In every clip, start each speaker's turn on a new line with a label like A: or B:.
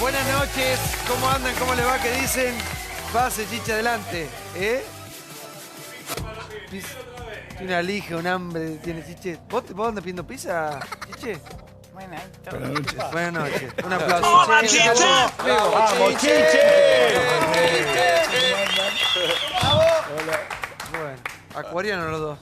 A: Buenas noches, ¿cómo andan? ¿Cómo les va? ¿Qué dicen? Pase, Chiche, adelante. Tiene una lija, un hambre, tiene Chiche. ¿Vos andas pidiendo pizza, Chiche?
B: Buenas
C: noches.
A: Buenas noches. Un aplauso.
B: ¡Hola, Chiche!
C: ¡Vamos, Chiche!
A: Hola. Bueno, acuarianos los dos.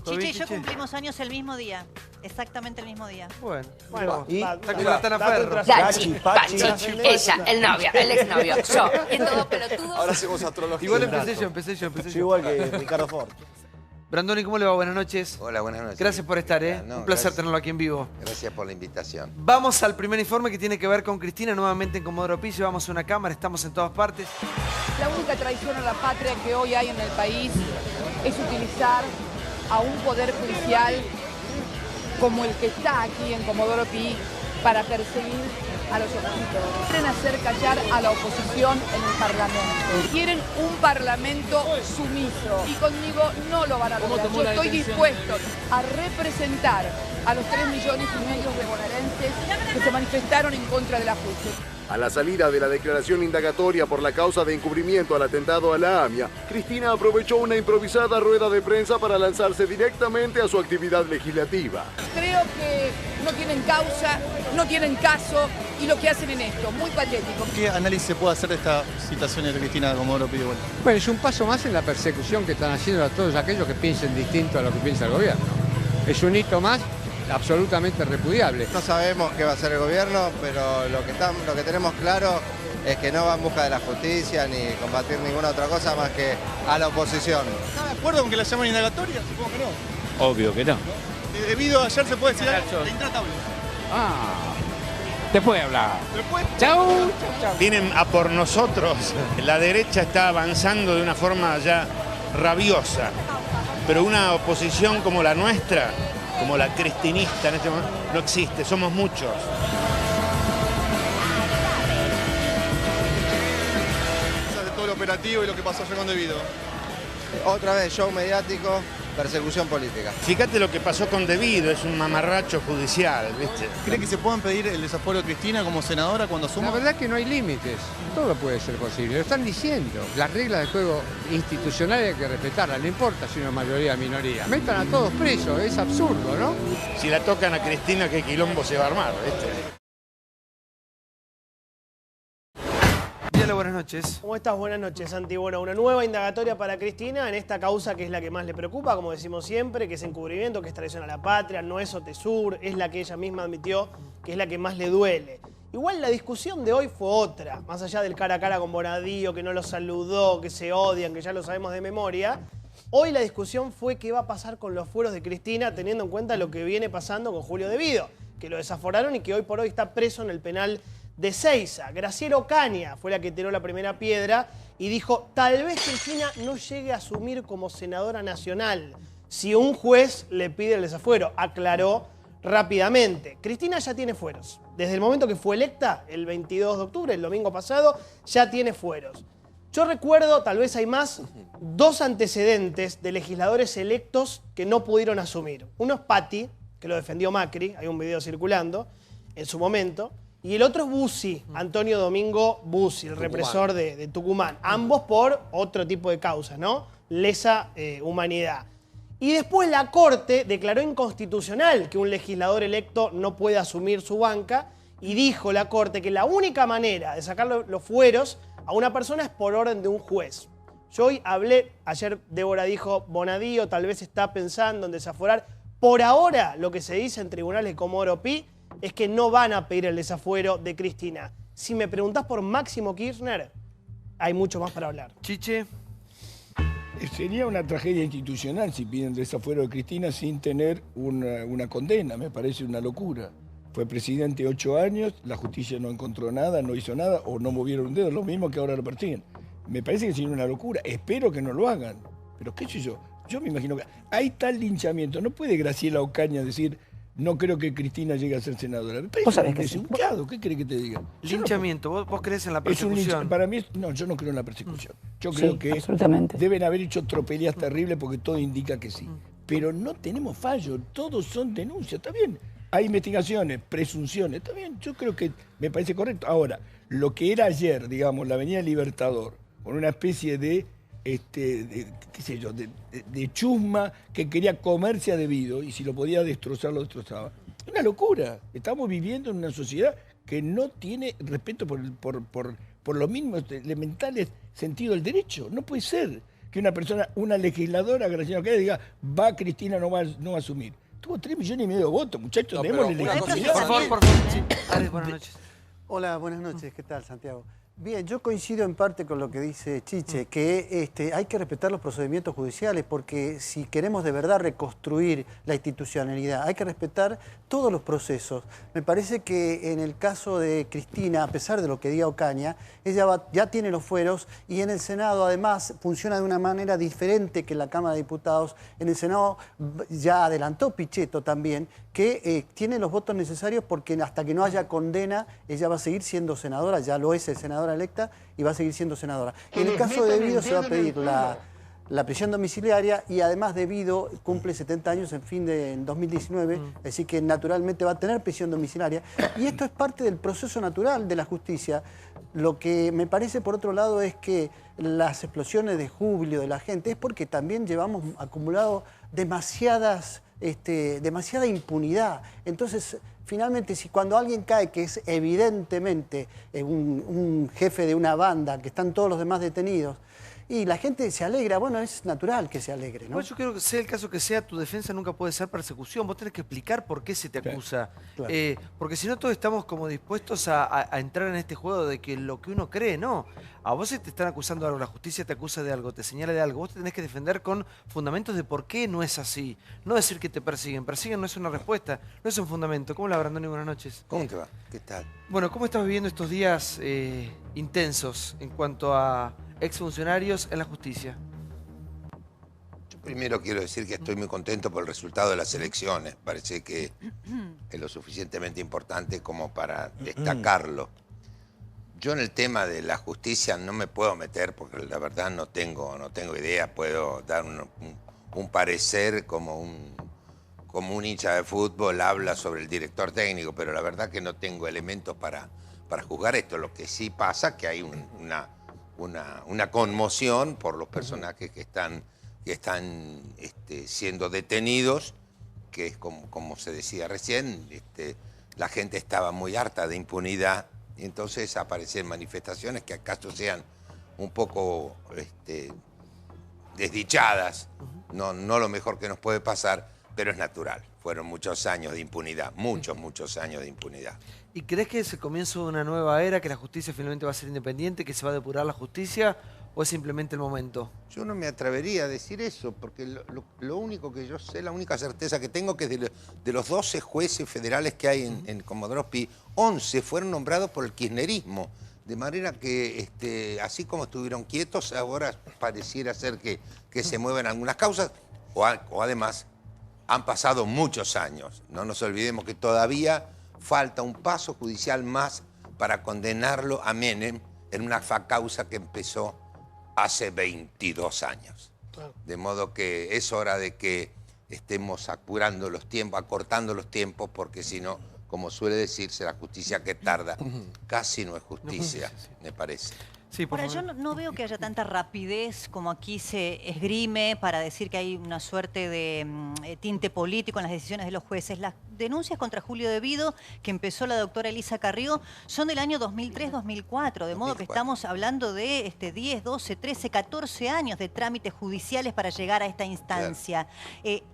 A: ¿Todo
B: Chiche y
A: bien,
B: yo
A: Chiche?
B: cumplimos años el mismo día. Exactamente el mismo día.
A: Bueno,
C: ¿Y?
A: está con la Tana Ferro.
D: Gachi,
C: Pachi.
D: ella, el novio, el exnovio, yo. Y todo pelotudo.
E: Ahora hacemos astrología.
A: Igual empecé yo.
C: Yo igual que Ricardo Ford.
A: Brandoni, ¿cómo le va? Buenas noches.
E: Hola, buenas noches.
A: Gracias por estar,
E: No,
A: un placer
E: gracias.
A: tenerlo aquí en vivo.
E: Gracias por la invitación.
A: Vamos al primer informe que tiene que ver con Cristina, nuevamente en Comodoro Pi. Llevamos una cámara, estamos en todas partes.
F: La única traición a la patria que hoy hay en el país es utilizar a un poder judicial como el que está aquí en Comodoro Pi para perseguir a los opositores. Quieren hacer callar a la oposición en el Parlamento. Quieren un Parlamento sumiso y conmigo no lo van a lograr. Yo estoy dispuesto a representar a los 3,5 millones de bonaerenses que se manifestaron en contra del ajuste.
G: A la salida de la declaración indagatoria por la causa de encubrimiento al atentado a la AMIA, Cristina aprovechó una improvisada rueda de prensa para lanzarse directamente a su actividad legislativa.
F: Creo que no tienen causa, no tienen caso y lo que hacen en esto, muy patético.
H: ¿Qué análisis se puede hacer de esta situación de Cristina Comodoro Pi?
I: Bueno, es un paso más en la persecución que están haciendo a todos aquellos que piensen distinto a lo que piensa el gobierno. Es un hito más absolutamente repudiable.
J: No sabemos qué va a hacer el gobierno, pero lo que tenemos claro es que no va en busca de la justicia ni combatir ninguna otra cosa más que a la oposición.
H: ¿Está de acuerdo con que la llamen indagatoria? Supongo que no.
I: Obvio que no.
H: Debido a ayer se puede decir algo intratable.
I: Después hablar.
H: Después,
I: Chau.
K: Vienen a por nosotros. La derecha está avanzando de una forma ya rabiosa. Pero una oposición como la nuestra, como la cristinista en este momento, no existe. Somos muchos.
H: de todo el operativo y lo que pasó ayer con Debido.
J: Otra vez, show mediático, persecución política.
K: Fíjate lo que pasó con Debido, es un mamarracho judicial, ¿viste?
H: ¿Cree que se puedan pedir el desafuero de Cristina como senadora cuando asuma?
I: La verdad es que no hay límites. Todo puede ser posible. Lo están diciendo. Las reglas del juego institucionales hay que respetarlas. No importa si una mayoría o minoría. Metan a todos presos. Es absurdo, ¿no?
K: Si la tocan a Cristina, qué quilombo se va a armar, ¿viste?
A: Dígale buenas noches.
L: ¿Cómo estás? Buenas noches, Santi. Bueno, una nueva indagatoria para Cristina en esta causa que es la que más le preocupa, como decimos siempre, que es encubrimiento, que es traición a la patria, no es OTESUR, es la que ella misma admitió que es la que más le duele. Igual la discusión de hoy fue otra, más allá del cara a cara con Bonadío, que no lo saludó, que se odian, que ya lo sabemos de memoria. Hoy la discusión fue qué va a pasar con los fueros de Cristina, teniendo en cuenta lo que viene pasando con Julio Debido, que lo desaforaron y que hoy por hoy está preso en el penal de Seiza. Graciela Ocaña fue la que tiró la primera piedra y dijo, tal vez Cristina no llegue a asumir como senadora nacional si un juez le pide el desafuero, aclaró rápidamente. Cristina ya tiene fueros. Desde el momento que fue electa, el 22 de octubre, el domingo pasado, ya tiene fueros. Yo recuerdo, tal vez hay más, 2 antecedentes de legisladores electos que no pudieron asumir. Uno es Patti, que lo defendió Macri, hay un video circulando en su momento, y el otro es Bussi, Antonio Domingo Bussi, el represor de Tucumán. Ambos por otro tipo de causas, ¿no? Lesa humanidad. Y después la Corte declaró inconstitucional que un legislador electo no puede asumir su banca y dijo la Corte que la única manera de sacar los fueros a una persona es por orden de un juez. Yo hoy hablé, ayer Débora dijo, Bonadío tal vez está pensando en desaforar. Por ahora, lo que se dice en tribunales de Comodoro Pi es que no van a pedir el desafuero de Cristina. Si me preguntás por Máximo Kirchner, hay mucho más para hablar.
A: Chiche.
C: Sería una tragedia institucional si piden desafuero de Cristina sin tener una condena. Me parece una locura. Fue presidente 8 años, la justicia no encontró nada, no hizo nada o no movieron un dedo, lo mismo que ahora lo persiguen. Me parece que sería una locura. Espero que no lo hagan. Pero qué sé yo, yo me imagino que hay tal linchamiento. No puede Graciela Ocaña decir, no creo que Cristina llegue a ser senadora. Me parece un desubicado. ¿Qué cree que te diga?
A: Linchamiento, ¿vos crees en la
C: Es un
A: persecución?
C: para mí, no, yo no creo en la persecución. Yo creo que deben haber hecho tropelías terribles porque todo indica que sí. Pero no tenemos fallo, todos son denuncias, está bien. hay investigaciones, presunciones. También yo creo que me parece correcto. Ahora, lo que era ayer, digamos, la Avenida Libertador, con una especie de qué sé yo, de chusma que quería comerse a debido, y si lo podía destrozar, lo destrozaba. Es una locura. Estamos viviendo en una sociedad que no tiene respeto por los mismos elementales sentidos del derecho. No puede ser que una persona, una legisladora, Graciela Oqueda, diga, va Cristina, no va a asumir. Tuvo 3,5 millones de votos, muchachos, démosle legitimidad.
A: Por favor. Sí. Alex, buenas noches.
M: Hola, buenas noches. ¿Qué tal, Santiago? Bien, yo coincido en parte con lo que dice Chiche, que hay que respetar los procedimientos judiciales, porque si queremos de verdad reconstruir la institucionalidad, hay que respetar todos los procesos. Me parece que en el caso de Cristina, a pesar de lo que diga Ocaña, ella ya tiene los fueros, y en el Senado además funciona de una manera diferente que en la Cámara de Diputados. En el Senado ya adelantó Pichetto también, que tiene los votos necesarios, porque hasta que no haya condena, ella va a seguir siendo senadora, ya lo es senadora electa, y va a seguir siendo senadora. En el caso de Vido se va a pedir la prisión domiciliaria, y además de Vido cumple 70 años en 2019, así que naturalmente va a tener prisión domiciliaria, y esto es parte del proceso natural de la justicia. Lo que me parece, por otro lado, es que las explosiones de júbilo de la gente es porque también llevamos acumulado demasiada impunidad. Entonces, finalmente, si cuando alguien cae, que es evidentemente un jefe de una banda, que están todos los demás detenidos, y la gente se alegra, bueno, es natural que se alegre, ¿no?
A: Pues yo creo que sea el caso que sea, tu defensa nunca puede ser persecución. Vos tenés que explicar por qué se te acusa.
M: Claro.
A: Porque si no, todos estamos como dispuestos a entrar en este juego de que lo que uno cree, no. A vos se te están acusando de algo, la justicia te acusa de algo, te señala de algo. Vos te tenés que defender con fundamentos de por qué no es así. No decir que te persiguen. Persiguen no es una respuesta, no es un fundamento. ¿Cómo la Brandoni? Buenas noches.
E: ¿Cómo te va? ¿Qué tal?
A: Bueno, ¿cómo estás viviendo estos días intensos en cuanto a exfuncionarios en la justicia?
E: Yo primero quiero decir que estoy muy contento por el resultado de las elecciones. Parece que es lo suficientemente importante como para destacarlo. Yo en el tema de la justicia no me puedo meter porque la verdad no tengo idea. Puedo dar un parecer como un hincha de fútbol habla sobre el director técnico, pero la verdad que no tengo elementos para juzgar esto. Lo que sí pasa que hay una conmoción por los personajes que están siendo detenidos, que es como se decía recién, la gente estaba muy harta de impunidad, y entonces aparecen manifestaciones que acaso sean un poco desdichadas, no lo mejor que nos puede pasar, pero es natural. Fueron muchos años de impunidad, muchos años de impunidad.
A: ¿Y crees que es el comienzo de una nueva era, que la justicia finalmente va a ser independiente, que se va a depurar la justicia, o es simplemente el momento?
E: Yo no me atrevería a decir eso, porque lo único que yo sé, la única certeza que tengo, que de los 12 jueces federales que hay en Comodoro Pi, 11 fueron nombrados por el kirchnerismo. De manera que, así como estuvieron quietos, ahora pareciera ser que se mueven algunas causas, o además han pasado muchos años. No nos olvidemos que todavía falta un paso judicial más para condenarlo a Menem en una causa que empezó hace 22 años. De modo que es hora de que estemos apurando los tiempos, acortando los tiempos, porque si no, como suele decirse, la justicia que tarda casi no es justicia, me parece.
A: Sí,
B: Ahora, yo no veo que haya tanta rapidez como aquí se esgrime para decir que hay una suerte de tinte político en las decisiones de los jueces. Las denuncias contra Julio De Vido, que empezó la doctora Elisa Carrió, son del año 2003-2004, de modo que estamos hablando de 10, 12, 13, 14 años de trámites judiciales para llegar a esta instancia.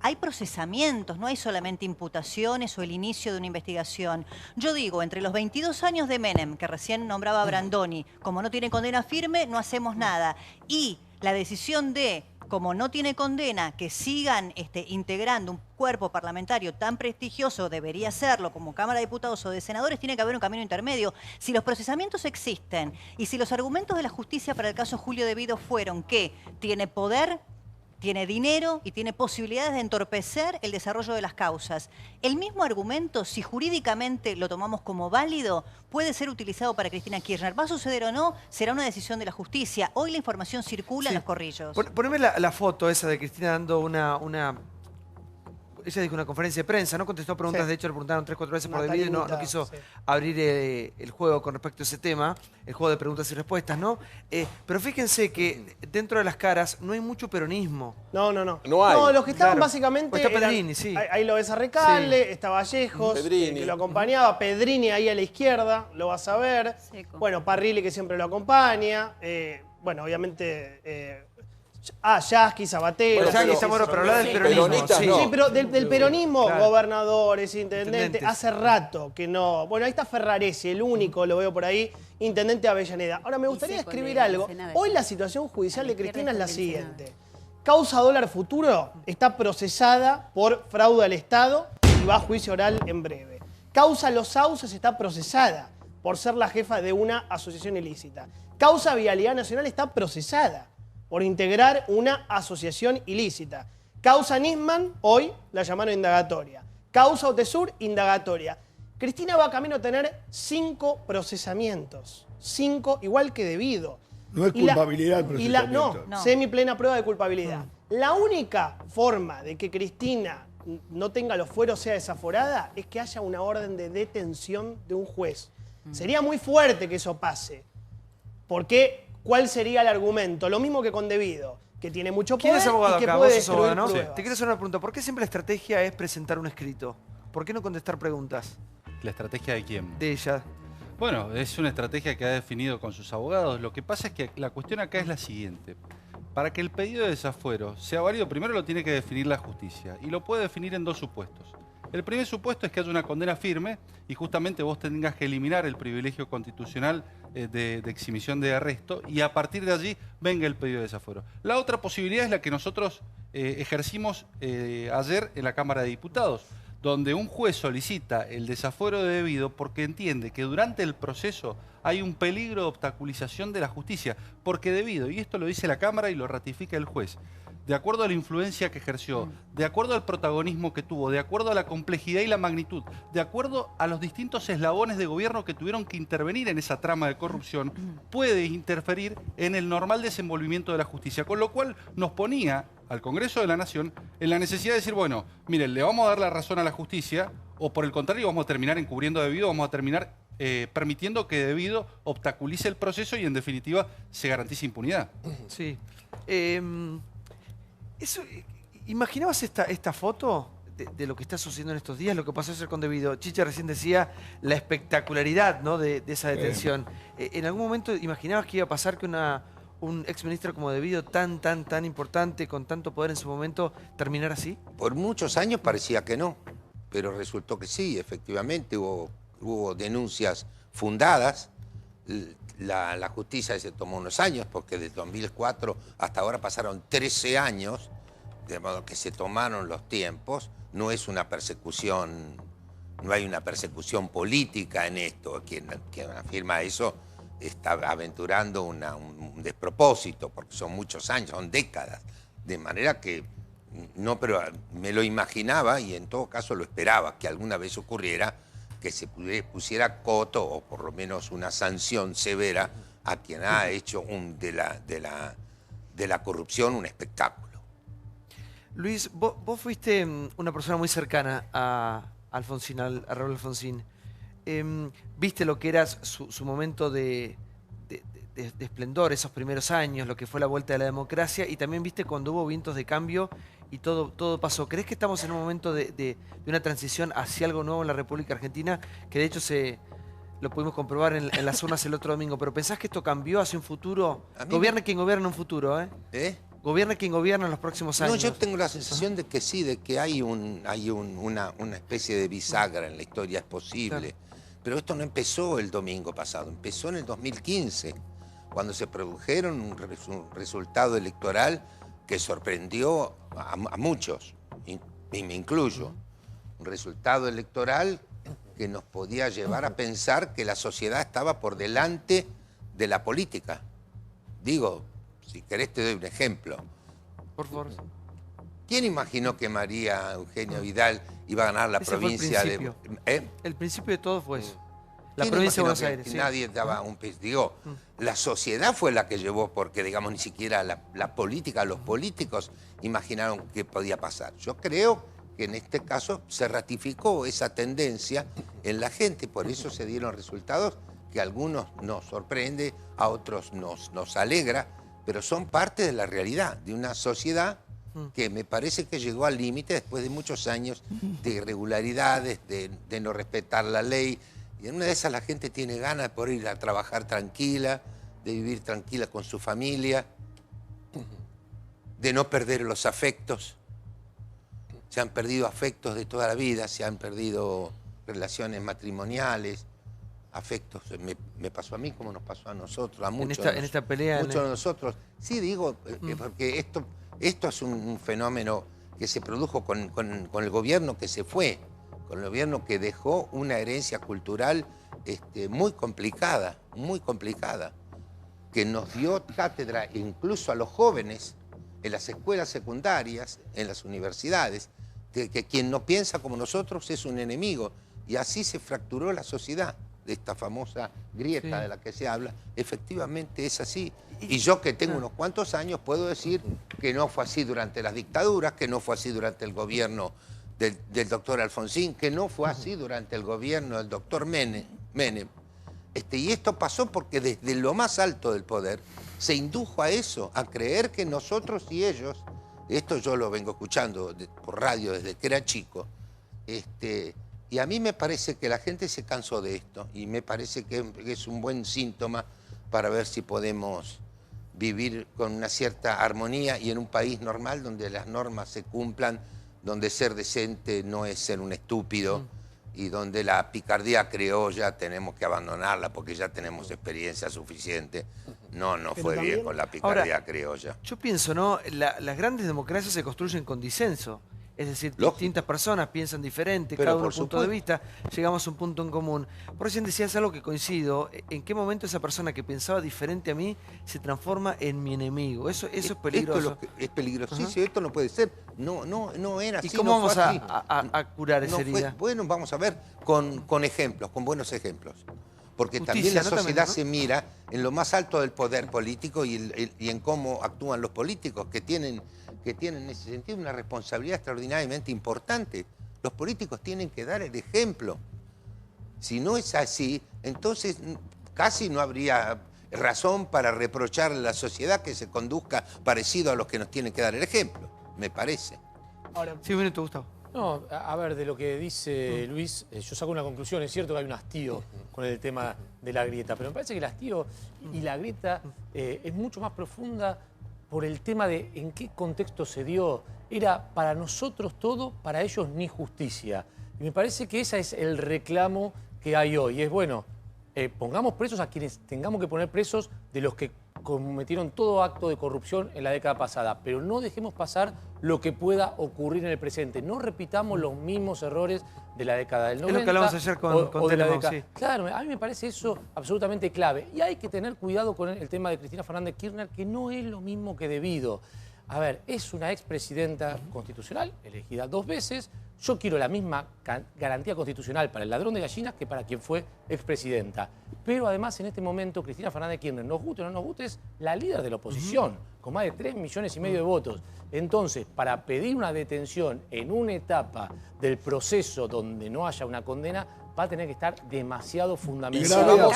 B: Hay procesamientos, no hay solamente imputaciones o el inicio de una investigación. Yo digo, entre los 22 años de Menem, que recién nombraba a Brandoni, como no tiene condena firme, no hacemos nada. Y la decisión de, como no tiene condena, que sigan integrando un cuerpo parlamentario tan prestigioso, debería serlo, como Cámara de Diputados o de Senadores, tiene que haber un camino intermedio. Si los procesamientos existen y si los argumentos de la justicia para el caso Julio De Vido fueron que tiene poder, tiene dinero y tiene posibilidades de entorpecer el desarrollo de las causas. El mismo argumento, si jurídicamente lo tomamos como válido, puede ser utilizado para Cristina Kirchner. ¿Va a suceder o no? Será una decisión de la justicia. Hoy la información circula en los corrillos.
A: Poneme la foto esa de Cristina dando ella dijo en una conferencia de prensa, no contestó preguntas, de hecho le preguntaron 3 o 4 veces por el
L: Natalia
A: vídeo y no
L: Hurtado,
A: quiso
L: sí.
A: abrir el juego con respecto a ese tema, el juego de preguntas y respuestas, ¿no? Pero fíjense que dentro de las caras no hay mucho peronismo.
L: No.
N: No hay.
L: No, los que estaban
A: Claro.
L: básicamente.
A: Pues está
L: eran-
A: Pedrini, sí.
L: Ahí lo ves a Recalde, está Vallejos,
N: Pedrini.
L: que lo acompañaba. Pedrini ahí a la izquierda, lo vas a ver.
B: Seco.
L: Bueno, Parrilli que siempre lo acompaña. Bueno, obviamente. Yasky, Sabatero.
N: Bueno,
A: Yasky está bueno, pero habla del peronismo.
N: peronistas
A: Sí.
N: no.
L: Sí, pero del peronismo,
A: Claro.
L: gobernadores, intendentes,
A: Intendentes.
L: hace rato que no. Bueno, ahí está Ferraresi, el único, lo veo por ahí, intendente de Avellaneda. Ahora, me gustaría
O: sí, con
L: escribir
O: el
L: algo.
O: Senado.
L: Hoy la situación judicial
O: A
L: de
O: la izquierda
L: Cristina es la
O: con el Senado.
L: siguiente. Causa dólar futuro está procesada por fraude al Estado y va a juicio oral en breve. Causa Los Sauces está procesada por ser la jefa de una asociación ilícita. Causa Vialidad Nacional está procesada por integrar una asociación ilícita. Causa Nisman, hoy la llamaron indagatoria. Causa Otesur, indagatoria. Cristina va camino a tener 5 procesamientos. 5, igual que debido.
C: No es
L: Y la-
C: culpabilidad el procesamiento.
L: no, semiplena prueba de culpabilidad. La única forma de que Cristina no tenga los fueros, sea desaforada, es que haya una orden de detención de un juez. Sería muy fuerte que eso pase. Porque, ¿cuál sería el argumento? Lo mismo que con debido, que tiene mucho
A: ¿Quién
L: poder
A: es abogado
L: y que
A: acá?
L: puede
A: Vos sos
L: destruir
A: abogado, ¿no?
L: pruebas.
A: Te quiero hacer una pregunta. ¿Por qué siempre la estrategia es presentar un escrito? ¿Por qué no contestar preguntas
P: ¿La estrategia de quién?
A: de ella?
P: Bueno, es una estrategia que ha definido con sus abogados. Lo que pasa es que la cuestión acá es la siguiente. Para que el pedido de desafuero sea válido, primero lo tiene que definir la justicia. Y lo puede definir en 2 supuestos. El primer supuesto es que haya una condena firme y justamente vos tengas que eliminar el privilegio constitucional de exhibición de arresto y a partir de allí venga el pedido de desafuero. La otra posibilidad es la que nosotros ejercimos ayer en la Cámara de Diputados, donde un juez solicita el desafuero de debido porque entiende que durante el proceso hay un peligro de obstaculización de la justicia, porque debido, y esto lo dice la Cámara y lo ratifica el juez, de acuerdo a la influencia que ejerció, de acuerdo al protagonismo que tuvo, de acuerdo a la complejidad y la magnitud, de acuerdo a los distintos eslabones de gobierno que tuvieron que intervenir en esa trama de corrupción, puede interferir en el normal desenvolvimiento de la justicia, con lo cual nos ponía al Congreso de la Nación en la necesidad de decir, bueno, miren, le vamos a dar la razón a la justicia, o por el contrario vamos a terminar encubriendo debido, vamos a terminar permitiendo que debido obstaculice el proceso y en definitiva se garantice impunidad.
A: Sí. ¿Imaginabas esta foto de lo que está sucediendo en estos días, lo que pasó ayer con Debido? Chicha recién decía la espectacularidad, ¿no?, de esa detención. ¿En algún momento imaginabas que iba a pasar que un exministro como Debido, tan importante, con tanto poder en su momento, terminara así?
E: Por muchos años parecía que no, pero resultó que sí, efectivamente hubo denuncias fundadas. La justicia se tomó unos años, porque desde 2004 hasta ahora pasaron 13 años, de modo que se tomaron los tiempos. No es una persecución, no hay una persecución política en esto. Quien afirma eso está aventurando un despropósito, porque son muchos años, son décadas. De manera que, no, pero me lo imaginaba y en todo caso lo esperaba, que alguna vez ocurriera, que se pusiera coto o por lo menos una sanción severa a quien ha hecho de la corrupción un espectáculo.
A: Luis, vos fuiste una persona muy cercana a Alfonsín, a Raúl Alfonsín. Viste lo que era su momento de esplendor, esos primeros años, lo que fue la vuelta de la democracia, y también viste cuando hubo vientos de cambio y todo pasó. ¿Crees que estamos en un momento de una transición hacia algo nuevo en la República Argentina? Que de hecho lo pudimos comprobar en las urnas el otro domingo. ¿Pero pensás que esto cambió hacia un futuro? Gobierne quien gobierna en un futuro, ¿eh? Gobierne quien gobierna en los próximos años.
E: No, yo tengo la sensación de que sí, de que hay una especie de bisagra en la historia, es posible. Claro. Pero esto no empezó el domingo pasado, empezó en el 2015, cuando se produjeron un resultado electoral que sorprendió a muchos, y me incluyo. Un resultado electoral que nos podía llevar a pensar que la sociedad estaba por delante de la política. Digo, si querés te doy un ejemplo.
A: Por favor.
E: ¿Quién imaginó que María Eugenia Vidal iba a ganar la provincia de...
A: El principio de todo fue eso. La provincia de Buenos Aires.
E: Sí. Nadie daba un pez. Digo, la sociedad fue la que llevó, porque digamos ni siquiera la política, los políticos imaginaron qué podía pasar. Yo creo que en este caso se ratificó esa tendencia en la gente, por eso se dieron resultados que a algunos nos sorprende, a otros nos alegra, pero son parte de la realidad de una sociedad que me parece que llegó al límite después de muchos años de irregularidades, de no respetar la ley. Y en una de esas la gente tiene ganas de poder ir a trabajar tranquila, de vivir tranquila con su familia, de no perder los afectos. Se han perdido afectos de toda la vida, se han perdido relaciones matrimoniales, afectos. Me pasó a mí como nos pasó a nosotros, a muchos
A: en esta pelea.
E: Muchos de nosotros. Sí, digo, porque esto es un fenómeno que se produjo con el gobierno que se fue, con el gobierno que dejó una herencia cultural muy complicada, que nos dio cátedra incluso a los jóvenes en las escuelas secundarias, en las universidades, que quien no piensa como nosotros es un enemigo. Y así se fracturó la sociedad, de esta famosa grieta de la que se habla. Efectivamente es así. Y yo que tengo unos cuantos años puedo decir que no fue así durante las dictaduras, que no fue así durante el gobierno del doctor Alfonsín, que no fue así durante el gobierno del doctor Menem. Y esto pasó porque desde lo más alto del poder se indujo a eso, a creer que nosotros y ellos, esto yo lo vengo escuchando por radio desde que era chico, y a mí me parece que la gente se cansó de esto y me parece que es un buen síntoma para ver si podemos vivir con una cierta armonía y en un país normal donde las normas se cumplan, donde ser decente no es ser un estúpido y donde la picardía criolla tenemos que abandonarla porque ya tenemos experiencia suficiente. No fue bien con la picardía criolla.
A: Yo pienso, ¿no? Las grandes democracias se construyen con disenso. Es decir, distintas personas piensan diferente, cada uno un punto de vista, llegamos a un punto en común. Por recién decías algo que coincido, ¿en qué momento esa persona que pensaba diferente a mí se transforma en mi enemigo? Eso es peligroso.
E: Es peligrosísimo, esto no puede ser, no era así.
A: ¿Y cómo vamos a curar esa herida?
E: Bueno, vamos a ver con ejemplos, con buenos ejemplos. Porque también la sociedad se mira en lo más alto del poder político y en cómo actúan los políticos, que tienen en ese sentido una responsabilidad extraordinariamente importante. Los políticos tienen que dar el ejemplo. Si no es así, entonces casi no habría razón para reprochar a la sociedad que se conduzca parecido a los que nos tienen que dar el ejemplo, me parece.
A: Ahora, sí, un minuto, Gustavo.
N: No, a ver, de lo que dice Luis, yo saco una conclusión. Es cierto que hay un hastío con el tema de la grieta, pero me parece que el hastío y la grieta es mucho más profunda por el tema de en qué contexto se dio. Era para nosotros todo, para ellos ni justicia. Y me parece que ese es el reclamo que hay hoy. Es bueno, pongamos presos a quienes tengamos que poner presos de los que cometieron todo acto de corrupción en la década pasada, pero no dejemos pasar lo que pueda ocurrir en el presente. No repitamos los mismos errores de la década del 90.
A: Es lo que hablamos ayer con Telemón, sí.
N: Claro, a mí me parece eso absolutamente clave. Y hay que tener cuidado con el tema de Cristina Fernández Kirchner, que no es lo mismo que debido. A ver, es una expresidenta constitucional, elegida 2 veces. Yo quiero la misma garantía constitucional para el ladrón de gallinas que para quien fue expresidenta. Pero además, en este momento, Cristina Fernández Kirchner, nos guste o no nos guste, es la líder de la oposición, con más de 3,5 millones de votos. Entonces, para pedir una detención en una etapa del proceso donde no haya una condena, va a tener que estar demasiado fundamentado.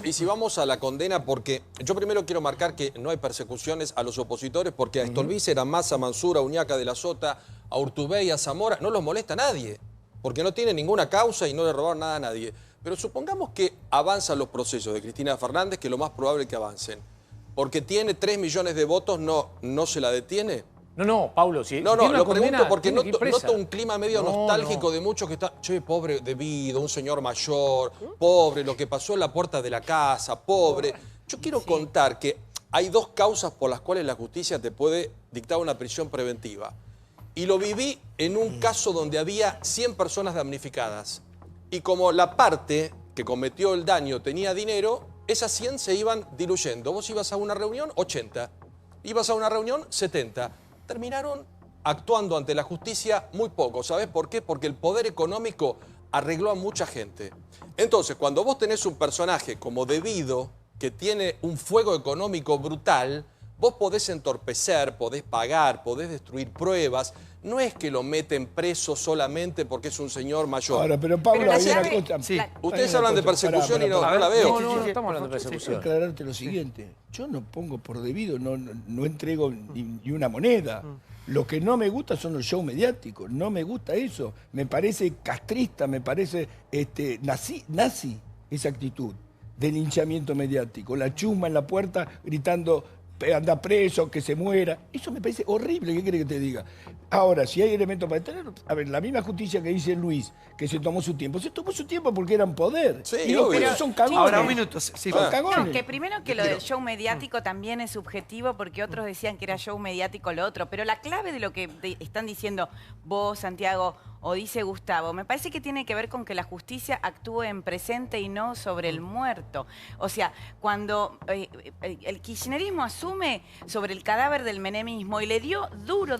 O: Y si vamos a la condena, porque yo primero quiero marcar que no hay persecuciones a los opositores, porque a Stolbizer, a Massa, a Mansur, a Uñaca de la Sota, a Urtubey, a Zamora, no los molesta a nadie, porque no tienen ninguna causa y no le robaron nada a nadie. Pero supongamos que avanzan los procesos de Cristina Fernández, que es lo más probable es que avancen. Porque tiene 3 millones de votos, ¿no se la detiene?
N: No, Paulo, si
O: No,
N: tiene una
O: lo
N: condena,
O: pregunto porque
N: tiene que ir
O: noto
N: presa.
O: un clima medio nostálgico de muchos que están... Che, pobre Debido, un señor mayor, pobre, lo que pasó en la puerta de la casa, pobre. Yo quiero contar que hay 2 causas por las cuales la justicia te puede dictar una prisión preventiva. Y lo viví en un caso donde había 100 personas damnificadas. Y como la parte que cometió el daño tenía dinero, esas 100 se iban diluyendo. Vos ibas a una reunión, 80. Ibas a una reunión, 70. Terminaron actuando ante la justicia muy poco. ¿Sabés por qué? Porque el poder económico arregló a mucha gente. Entonces, cuando vos tenés un personaje como Debido, que tiene un fuego económico brutal, Vos podés entorpecer, podés pagar, podés destruir pruebas. No es que lo meten preso solamente porque es un señor mayor.
C: Ahora, pero Pablo, hay una cosa...
O: Sí. Ustedes hablan de persecución y no la veo.
N: No estamos hablando de persecución.
C: Quiero aclararte lo siguiente. Yo no pongo por debido, no entrego ni una moneda. Lo que no me gusta son los shows mediáticos. No me gusta eso. Me parece castrista, me parece nazi esa actitud de linchamiento mediático. La chusma en la puerta gritando... anda preso, que se muera. Eso me parece horrible, ¿qué quiere que te diga? Ahora, si hay elementos para detener, a ver, la misma justicia que dice Luis, que se tomó su tiempo porque eran poder.
O: Sí,
C: y los presos son cagones.
A: Ahora, un minuto. Sí,
C: son cagones.
Q: No, que primero que lo del show mediático también es subjetivo porque otros decían que era show mediático lo otro, pero la clave de lo que están diciendo vos, Santiago, o dice Gustavo, me parece que tiene que ver con que la justicia actúe en presente y no sobre el muerto. O sea, cuando el kirchnerismo asume sobre el cadáver del menemismo y le dio duro,